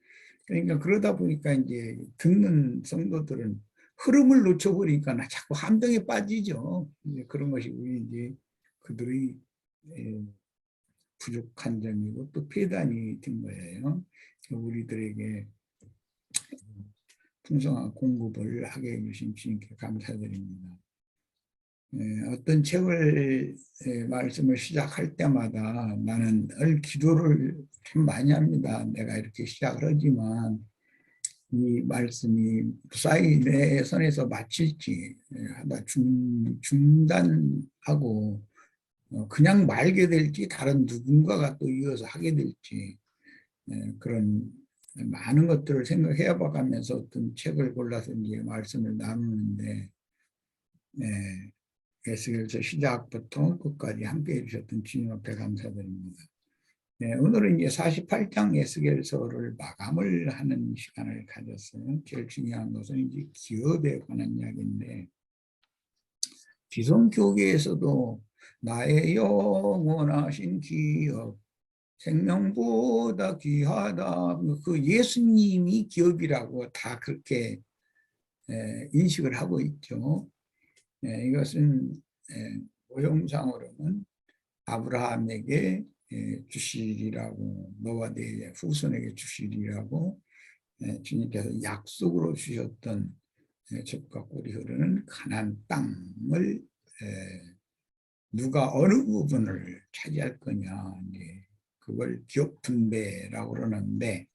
그러니까 그러다 보니까 이제 듣는 성도들은 흐름을 놓쳐버리니까 자꾸 함정에 빠지죠. 이제 그런 것이 우리 이제 그들의 부족한 점이고 또 폐단이 된 거예요. 우리들에게 풍성한 공급을 하게 해주신 주님께 감사드립니다. 어떤 책을 말씀을 시작할 때마다 나는 늘 기도를 참 많이 합니다. 내가 이렇게 시작을 하지만 이 말씀이 무사히 내 손에서 마칠지 하다 중단하고 그냥 말게 될지 다른 누군가가 또 이어서 하게 될지 그런 많은 것들을 생각해 봐가면서 어떤 책을 골라서 이제 말씀을 나누는데 에스겔서 시작부터 끝까지 함께 해주셨던 주님 앞에 감사드립니다. 오늘은 이제 48장 에스겔서를 마감을 하는 시간을 가졌어요. 제일 중요한 것은 이제 기업에 관한 이야기인데 기성교계에서도 나의 영원하신 기업, 생명보다 귀하다. 그 예수님이 기업이라고 다 그렇게 인식을 하고 있죠. 이것은 모형상으로는 아브라함에게 주시리라고 너와 네 후손에게 주시리라고 주님께서 약속으로 주셨던 젖과 꿀이 흐르는 가나안 땅을 누가 어느 부분을 차지할 거냐 그걸 기업 분배라고 그러는데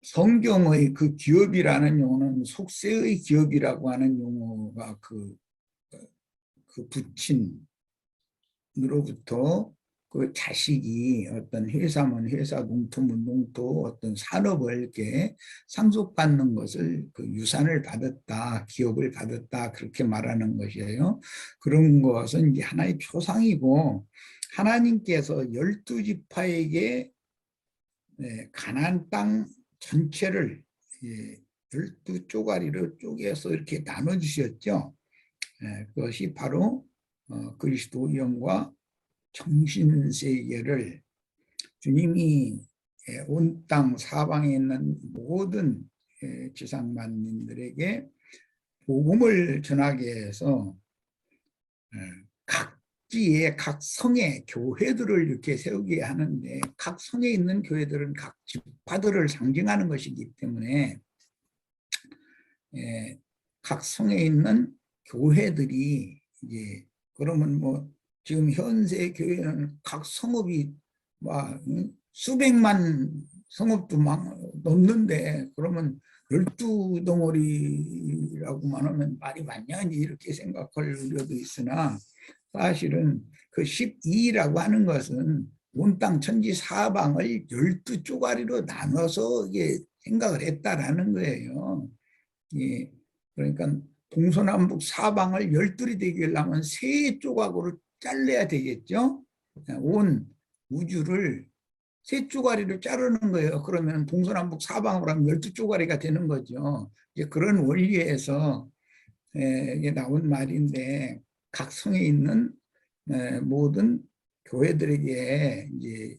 성경의 그 기업이라는 용어는 속세의 기업이라고 하는 용어가 그 부친으로부터 그 자식이 어떤 회사면 회사, 농토면 농토, 어떤 산업을 이렇게 상속받는 것을 그 유산을 받았다, 기업을 받았다, 그렇게 말하는 것이에요. 그런 것은 이제 하나의 표상이고, 하나님께서 12지파에게 가나안 땅 전체를 12쪼가리로 쪼개서 이렇게 나눠주셨죠. 그것이 바로 그리스도 영과 정신세계를 주님이 온 땅 사방에 있는 모든 지상만민들에게 복음을 전하게 해서 각지의 각 성의 교회들을 이렇게 세우게 하는데, 각 성에 있는 교회들은 각 지파들을 상징하는 것이기 때문에 각 성에 있는 교회들이 이제, 그러면 뭐 지금 현재 교회는 각 성읍이 막 수백만 성읍도 막 넘는데, 그러면 12덩어리라고만 하면 말이 맞냐 이렇게 생각할 우려도 있으나, 사실은 그 12라고 하는 것은 온 땅 천지 사방을 12쪼가리로 나눠서 이게 생각을 했다라는 거예요. 예, 그러니까 동서남북 사방을 12이 되게 하려면 3조각으로 잘라야 되겠죠. 온 우주를 3쪼가리로 자르는 거예요. 그러면 동서남북 사방으로 하면 12쪼가리가 되는 거죠. 이제 그런 원리에서 이게 나온 말인데, 각 성에 있는 모든 교회들에게 이제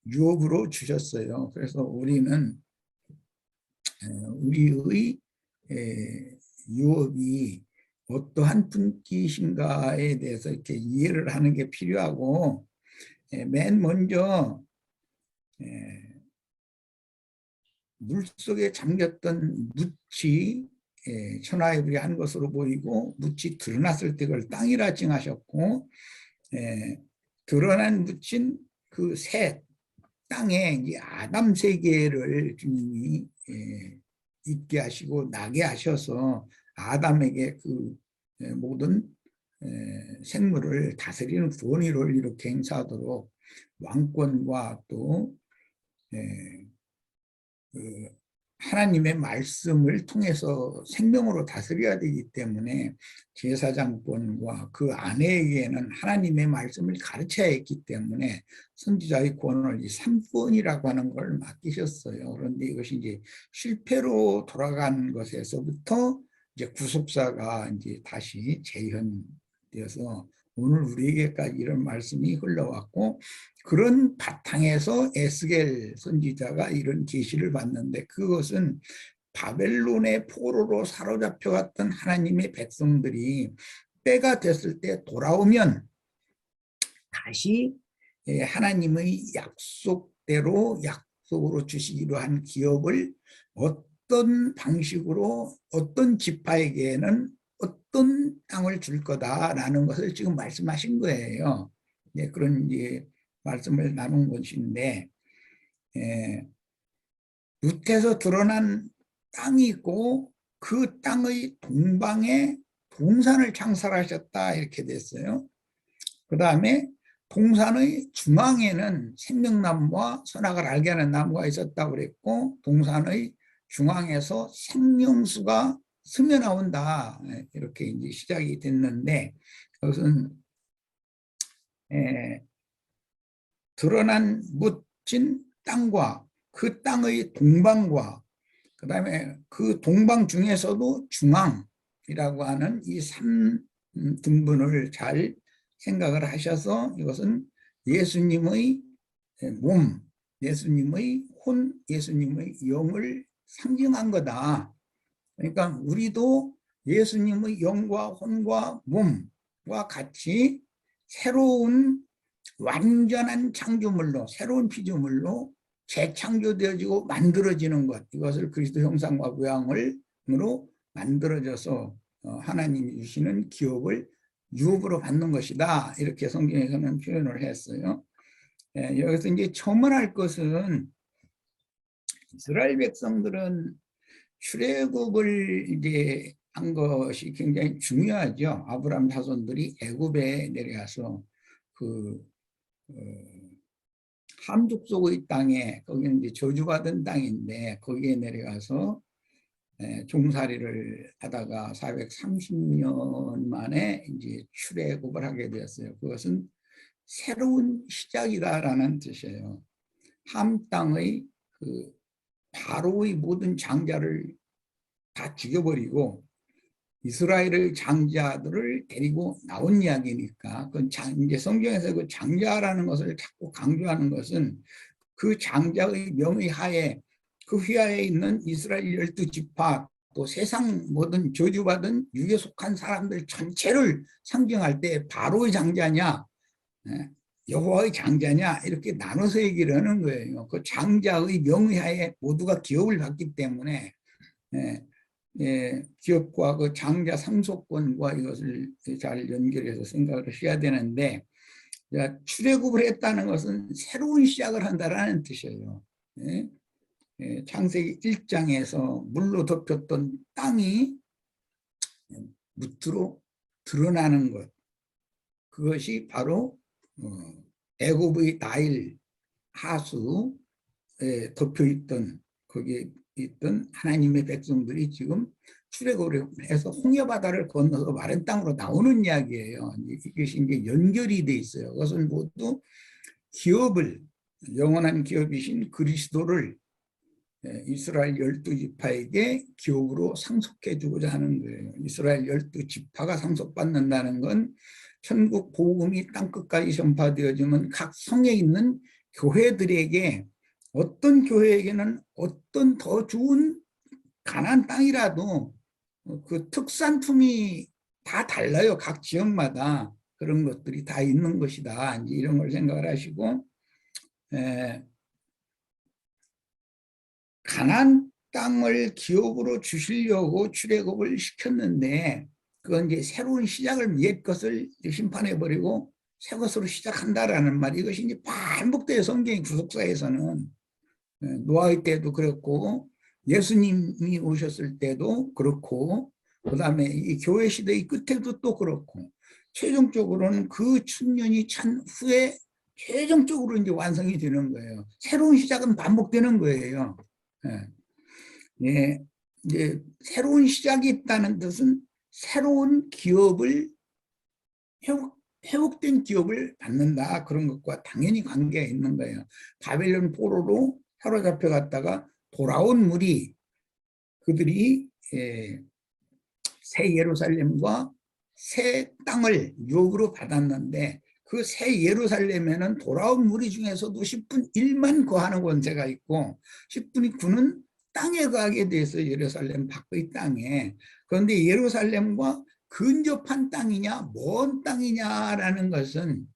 유업으로 주셨어요. 그래서 우리는 우리의 유업이 어떠한 분기신가에 대해서 이렇게 이해를 하는 게 필요하고, 맨 먼저 물속에 잠겼던 묻이 천하의 한 것으로 보이고, 묻이 드러났을 때 그걸 땅이라 칭하셨고, 드러난 묻인 그 새 땅에 이 아담 세계를 주님이 있게 하시고 나게 하셔서 아담에게 그 모든 생물을 다스리는 권위를 이렇게 행사하도록 왕권과 또 하나님의 말씀을 통해서 생명으로 다스려야 되기 때문에 제사장권과 그 아내에게는 하나님의 말씀을 가르쳐야 했기 때문에 선지자의 권을 이 3권이라고 하는 걸 맡기셨어요. 그런데 이것이 이제 실패로 돌아간 것에서부터 이제 구속사가 이제 다시 재현되어서 오늘 우리에게까지 이런 말씀이 흘러왔고, 그런 바탕에서 에스겔 선지자가 이런 계시를 받는데, 그것은 바벨론의 포로로 사로잡혀갔던 하나님의 백성들이 때가 됐을 때 돌아오면 다시 하나님의 약속대로 약속으로 주시기로 한 기업을 어떤 방식으로 어떤 지파에게는 어떤 땅을 줄 거다라는 것을 지금 말씀하신 거예요. 그런 이제 말씀을 나눈 것인데, 룻에서 드러난 땅이 있고 그 땅의 동방에 동산을 창설하셨다 이렇게 됐어요. 그 다음에 동산의 중앙에는 생명나무와 선악을 알게 하는 나무가 있었다고 그랬고, 동산의 중앙에서 생명수가 스며 나온다 이렇게 이제 시작이 됐는데, 그것은 드러난 묻힌 땅과 그 땅의 동방과 그 다음에 그 동방 중에서도 중앙이라고 하는 이 3등분을 잘 생각을 하셔서, 이것은 예수님의 몸, 예수님의 혼, 예수님의 영을 상징한 거다. 그러니까 우리도 예수님의 영과 혼과 몸과 같이 새로운 완전한 창조물로, 새로운 피조물로 재창조되어지고 만들어지는 것, 이것을 그리스도 형상과 모양으로 만들어져서 하나님이 주시는 기업을 유업으로 받는 것이다 이렇게 성경에서는 표현을 했어요. 여기서 이제 첨언할 것은, 이스라엘 백성들은 출애굽을 이제 한 것이 굉장히 중요하죠. 아브라함 자손들이 애굽에 내려와서 그 함 족속의 땅에, 거기는 이제 저주받은 땅인데 거기에 내려가서 종살이를 하다가 430년 만에 이제 출애굽을 하게 되었어요. 그것은 새로운 시작이다라는 뜻이에요. 함 땅의 그 바로의 모든 장자를 다 죽여버리고 이스라엘의 장자들을 데리고 나온 이야기니까 이제 성경에서 그 장자라는 것을 자꾸 강조하는 것은 그 장자의 명의 하에 그 휘하에 있는 이스라엘 12지파 또 세상 모든 저주받은 육에 속한 사람들 전체를 상징할 때 바로의 장자냐 여호와의 장자냐 이렇게 나눠서 얘기를 하는 거예요. 그 장자의 명의 하에 모두가 기업을 받기 때문에 기업과 그 장자 상속권과 이것을 잘 연결해서 생각을 해야 되는데 출애굽을 했다는 것은 새로운 시작을 한다라는 뜻이에요. 창세기 1장에서 물로 덮였던 땅이 무트로 드러나는 것, 그것이 바로 애굽의 나일 하수에 덮여있던 거기에 있던 하나님의 백성들이 지금 출애굽을 해서 홍해바다를 건너서 마른 땅으로 나오는 이야기예요. 이것이 이제 연결이 돼 있어요. 그것은 모두 기업을, 영원한 기업이신 그리스도를 이스라엘 12지파에게 기업으로 상속해 주고자 하는 거예요. 이스라엘 12지파가 상속받는다는 건 천국 복음이 땅끝까지 전파되어지면 각 성에 있는 교회들에게, 어떤 교회에게는 어떤 더 좋은 가나안 땅이라도 그 특산품이 다 달라요. 각 지역마다 그런 것들이 다 있는 것이다. 이제 이런 걸 생각을 하시고, 가나안 땅을 기업으로 주시려고 출애굽을 시켰는데 그건 이제 새로운 시작을 옛 것을 심판해버리고 새 것으로 시작한다라는 말, 이것이 이제 반복돼요. 성경의 구속사에서는. 노아의 때도 그렇고 예수님이 오셨을 때도 그렇고 그다음에 이 교회 시대의 끝에도 또 그렇고 최종적으로는 그 춘년이 찬 후에 최종적으로 이제 완성이 되는 거예요. 새로운 시작은 반복되는 거예요. 이제 새로운 시작이 있다는 뜻은 새로운 기업을 회복된 기업을 받는다, 그런 것과 당연히 관계가 있는 거예요. 바벨론 포로로 사로잡혀 갔다가 돌아온 무리, 그들이 새 예루살렘과 새 땅을 유업으로 받았는데 그 새 예루살렘에는 돌아온 무리 중에서도 10분 1만 거하는 권세가 있고 10분의 9는 땅에 거하게 돼서 예루살렘 밖의 땅에. 그런데 예루살렘과 근접한 땅이냐 먼 땅이냐라는 것은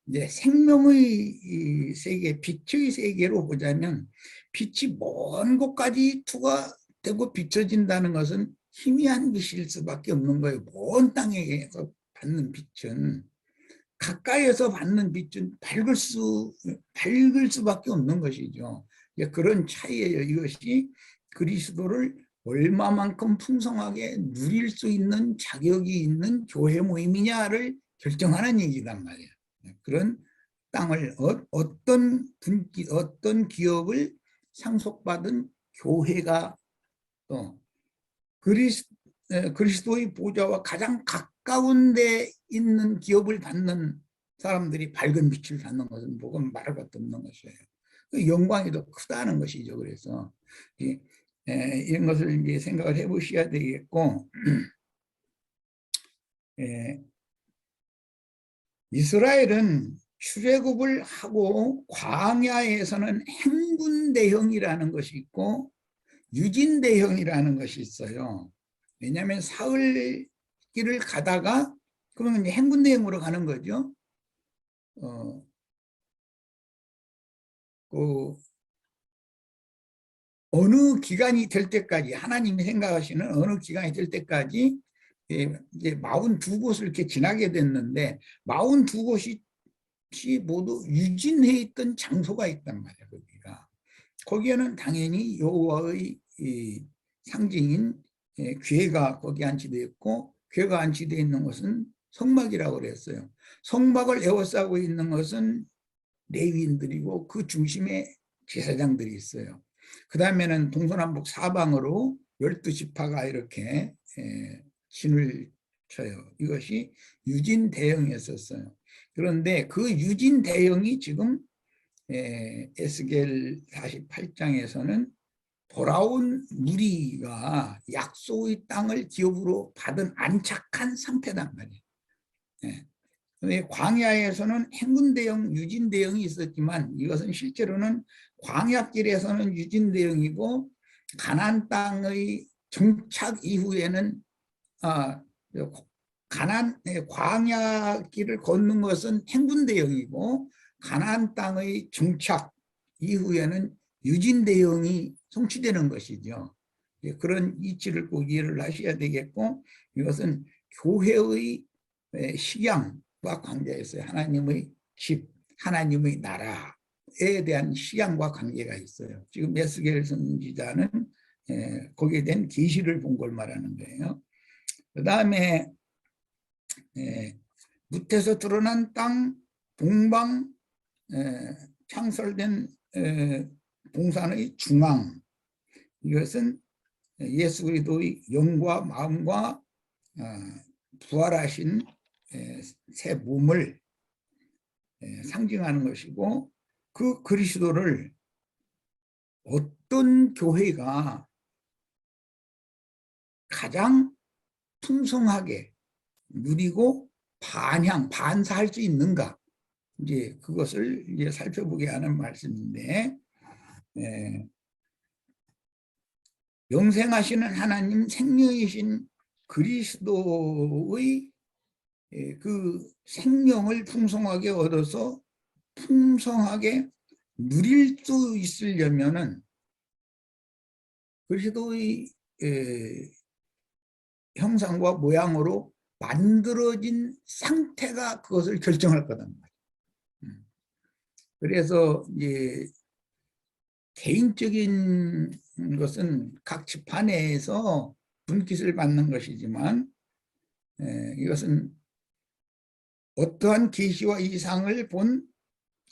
이제 생명의 세계, 빛의 세계로 보자면 빛이 먼 곳까지 투과되고 비춰진다는 것은 희미한 빛일 수밖에 없는 거예요. 먼 땅에서 받는 빛은, 가까이에서 받는 빛은 밝을 수밖에 없는 것이죠. 그런 차이예요. 이것이 그리스도를 얼마만큼 풍성하게 누릴 수 있는 자격이 있는 교회 모임이냐를 결정하는 얘기단 말이에요. 그런 땅을 어떤 기업을 상속받은 교회가 또 그리스도의 보좌와 가장 가까운 데 있는 기업을 받는 사람들이 밝은 빛을 받는 것은 뭐가 말할 것도 없는 것이에요. 그 영광이 더 크다는 것이죠. 그래서 이런 것을 이제 생각을 해보셔야 되겠고, 이스라엘은 출애굽을 하고 광야에서는 행군대형이라는 것이 있고 유진대형이라는 것이 있어요. 왜냐하면 사흘 길을 가다가 그러면 이제 행군대형으로 가는 거죠. 어느 기간이 될 때까지, 하나님이 생각하시는 어느 기간이 될 때까지 이제 42곳을 이렇게 지나게 됐는데 42곳이 모두 유진해 있던 장소가 있단 말이에요. 거기에는 당연히 여호와의 상징인 괴가 거기 안치되어 있고, 괴가 안치되어 있는 것은 성막이라고 그랬어요. 성막을 에워싸고 있는 것은 레위인들이고 그 중심에 제사장들이 있어요. 그 다음에는 동서남북 사방으로 12지파가 이렇게 진을 쳐요. 이것이 유진대형이었었어요. 그런데 그 유진대형이 지금 에스겔 48장에서는 돌아온 무리가 약속의 땅을 기업으로 받은 안착한 상태단 말이에요. 예. 광야에서는 행군대형, 유진대형이 있었지만 이것은 실제로는 광야길에서는 유진대형이고 가나안 땅의 정착 이후에는 광야길을 걷는 것은 행군대형이고 가나안 땅의 정착 이후에는 유진대형이 성취되는 것이죠. 그런 이치를 꼭 이해를 하셔야 되겠고 이것은 교회의 식양과 관계가 있어요. 하나님의 집, 하나님의 나라에 대한 식양과 관계가 있어요. 지금 에스겔 선지자는 거기에 대한 계시를 본 걸 말하는 거예요. 그 다음에 무태에서 드러난 땅, 동방 창설된 동산의 중앙, 이것은 예수 그리스도의 영과 마음과 부활하신 새 몸을 상징하는 것이고 그 그리스도를 어떤 교회가 가장 풍성하게 누리고 반사할 수 있는가, 이제 그것을 이제 살펴보게 하는 말씀인데, 영생하시는 하나님, 생명이신 그리스도의 그 생명을 풍성하게 얻어서 풍성하게 누릴 수 있으려면은 그리스도의 형상과 모양으로 만들어진 상태가 그것을 결정할 거단 말이에요. 그래서 이제 개인적인 것은 각 지파 내에서 분깃을 받는 것이지만 이것은 어떠한 계시와 이상을 본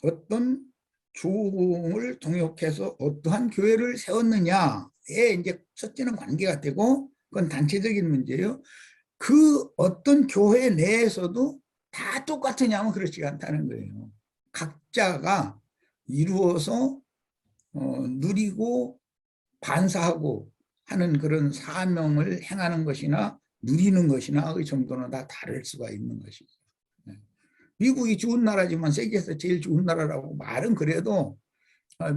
어떤 주를 동역해서 어떠한 교회를 세웠느냐에 이제 첫째는 관계가 되고 그건 단체적인 문제예요. 그 어떤 교회 내에서도 다 똑같으냐면 그렇지 않다는 거예요. 각자가 이루어서 누리고 반사하고 하는 그런 사명을 행하는 것이나 누리는 것이나의 정도는 다 다를 수가 있는 것이죠. 미국이 좋은 나라지만 세계에서 제일 좋은 나라라고 말은 그래도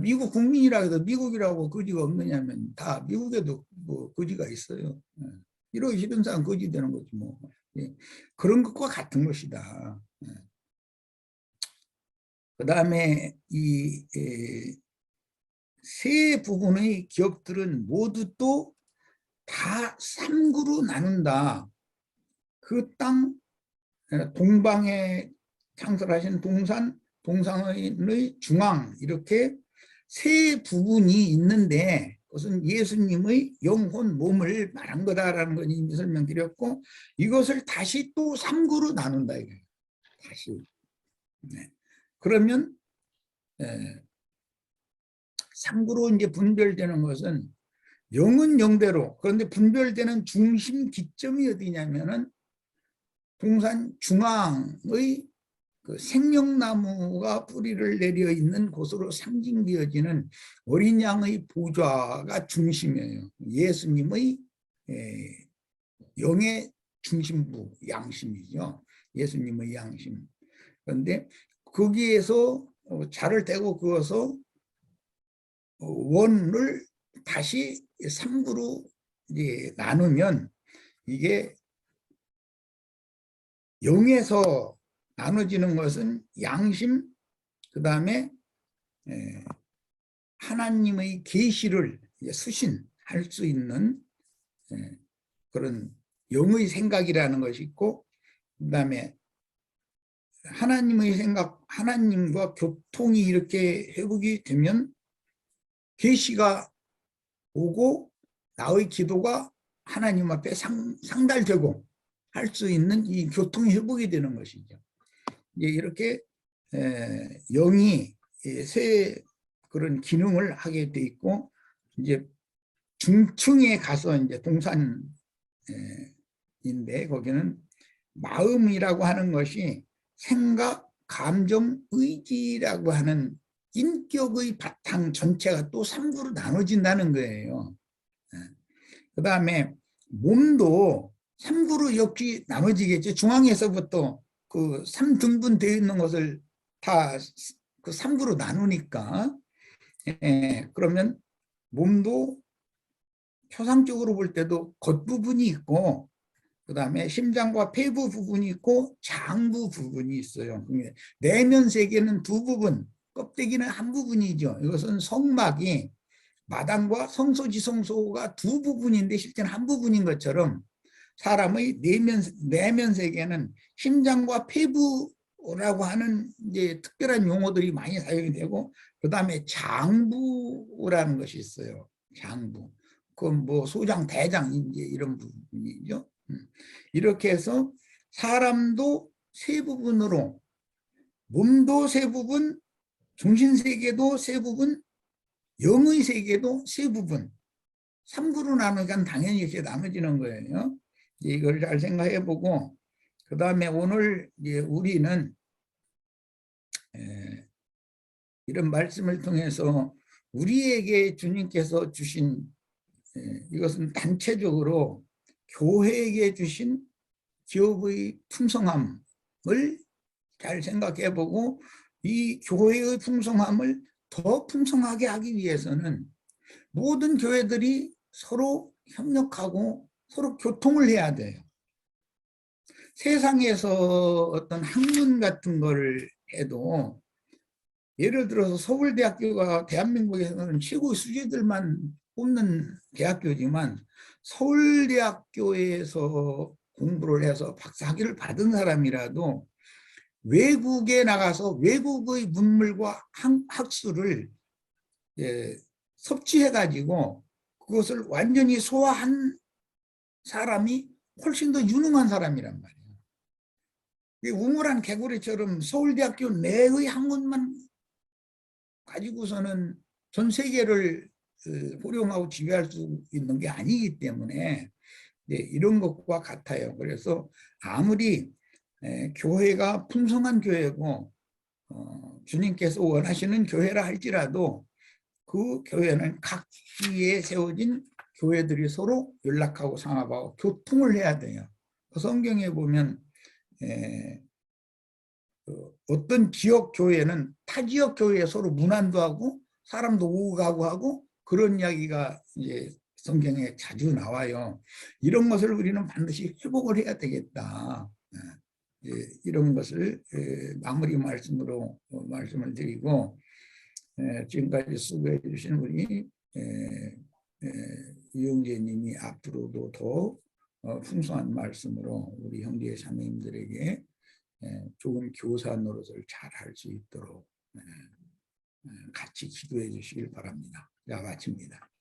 미국 국민이라 해도 미국이라고 거지가 없느냐면 다 미국에도 뭐 거지가 있어요. 이러기 싫은 사람 거지 되는 거지 뭐. 그런 것과 같은 것이다. 그 다음에 이 세 부분의 기업들은 모두 또 다 3구로 나눈다. 그 땅 동방에 창설하신 동산의 중앙, 이렇게 세 부분이 있는데 그것은 예수님의 영혼 몸을 말한 거다라는 걸 이미 설명드렸고, 이것을 다시 또 3구로 나눈다 이거예요. 다시. 그러면 3구로 이제 분별되는 것은 영은 영대로, 그런데 분별되는 중심 기점이 어디냐면은 동산 중앙의 그 생명나무가 뿌리를 내려 있는 곳으로 상징되어지는 어린 양의 보좌가 중심이에요. 예수님의 영의 중심부, 양심이죠. 예수님의 양심. 그런데 거기에서 자를 떼고 그어서 원을 다시 3구로 이제 나누면 이게 영에서 나눠지는 것은 양심, 그 다음에 하나님의 계시를 수신할 수 있는 그런 영의 생각이라는 것이 있고, 그 다음에 하나님의 생각, 하나님과 교통이 이렇게 회복이 되면 계시가 오고 나의 기도가 하나님 앞에 상달되고 할 수 있는 이 교통이 회복이 되는 것이죠. 이렇게 영이 새 그런 기능을 하게 돼 있고, 이제 중층에 가서 이제 동산인데 거기는 마음이라고 하는 것이 생각, 감정, 의지라고 하는 인격의 바탕 전체가 또 3구로 나눠진다는 거예요. 그 다음에 몸도 3구로 역시 나눠지겠죠. 중앙에서부터 그 3등분 되어 있는 것을 다 그 3구로 나누니까. 그러면 몸도 표상적으로 볼 때도 겉부분이 있고, 그 다음에 심장과 폐부 부분이 있고 장부 부분이 있어요. 내면 세계는 두 부분, 껍데기는 한 부분이죠. 이것은 성막이 마당과 성소지성소가 두 부분인데 실제는 한 부분인 것처럼, 사람의 내면 세계는 심장과 폐부라고 하는 이제 특별한 용어들이 많이 사용이 되고, 그 다음에 장부라는 것이 있어요. 장부. 그건 뭐 소장, 대장 이제 이런 부분이죠. 이렇게 해서 사람도 세 부분으로, 몸도 세 부분, 중심세계도 세 부분, 영의 세계도 세 부분, 3구로 나누니까 당연히 이렇게 나눠지는 거예요. 이걸 잘 생각해 보고, 그 다음에 오늘 이제 우리는 이런 말씀을 통해서 우리에게 주님께서 주신, 이것은 단체적으로 교회에게 주신 기업의 풍성함을 잘 생각해 보고, 이 교회의 풍성함을 더 풍성하게 하기 위해서는 모든 교회들이 서로 협력하고 서로 교통을 해야 돼요. 세상에서 어떤 학문 같은 걸 해도, 예를 들어서 서울대학교가 대한민국에서는 최고의 수재들만 뽑는 대학교지만, 서울대학교에서 공부를 해서 박사학위를 받은 사람이라도 외국에 나가서 외국의 문물과 학술을 섭취해가지고 그것을 완전히 소화한 사람이 훨씬 더 유능한 사람이란 말이에요. 우물안 개구리처럼 서울대학교 내의 학문만 가지고서는 전 세계를 호령하고 지배할 수 있는 게 아니기 때문에 이런 것과 같아요. 그래서 아무리 교회가 풍성한 교회고 주님께서 원하시는 교회라 할지라도, 그 교회는 각지에 세워진 교회들이 서로 연락하고 상합하고 교통을 해야 돼요. 성경에 보면 어떤 지역 교회는 타 지역 교회에 서로 문안도 하고 사람도 오고 가고 하고, 그런 이야기가 이제 성경에 자주 나와요. 이런 것을 우리는 반드시 회복을 해야 되겠다. 이런 것을 마무리 말씀으로 말씀을 드리고, 지금까지 수고해 주신 우리 이용재 님이 앞으로도 더 풍성한 말씀으로 우리 형제 자매님들에게 좋은 교사 노릇을 잘 할 수 있도록 같이 기도해 주시길 바랍니다. 자, 마칩니다.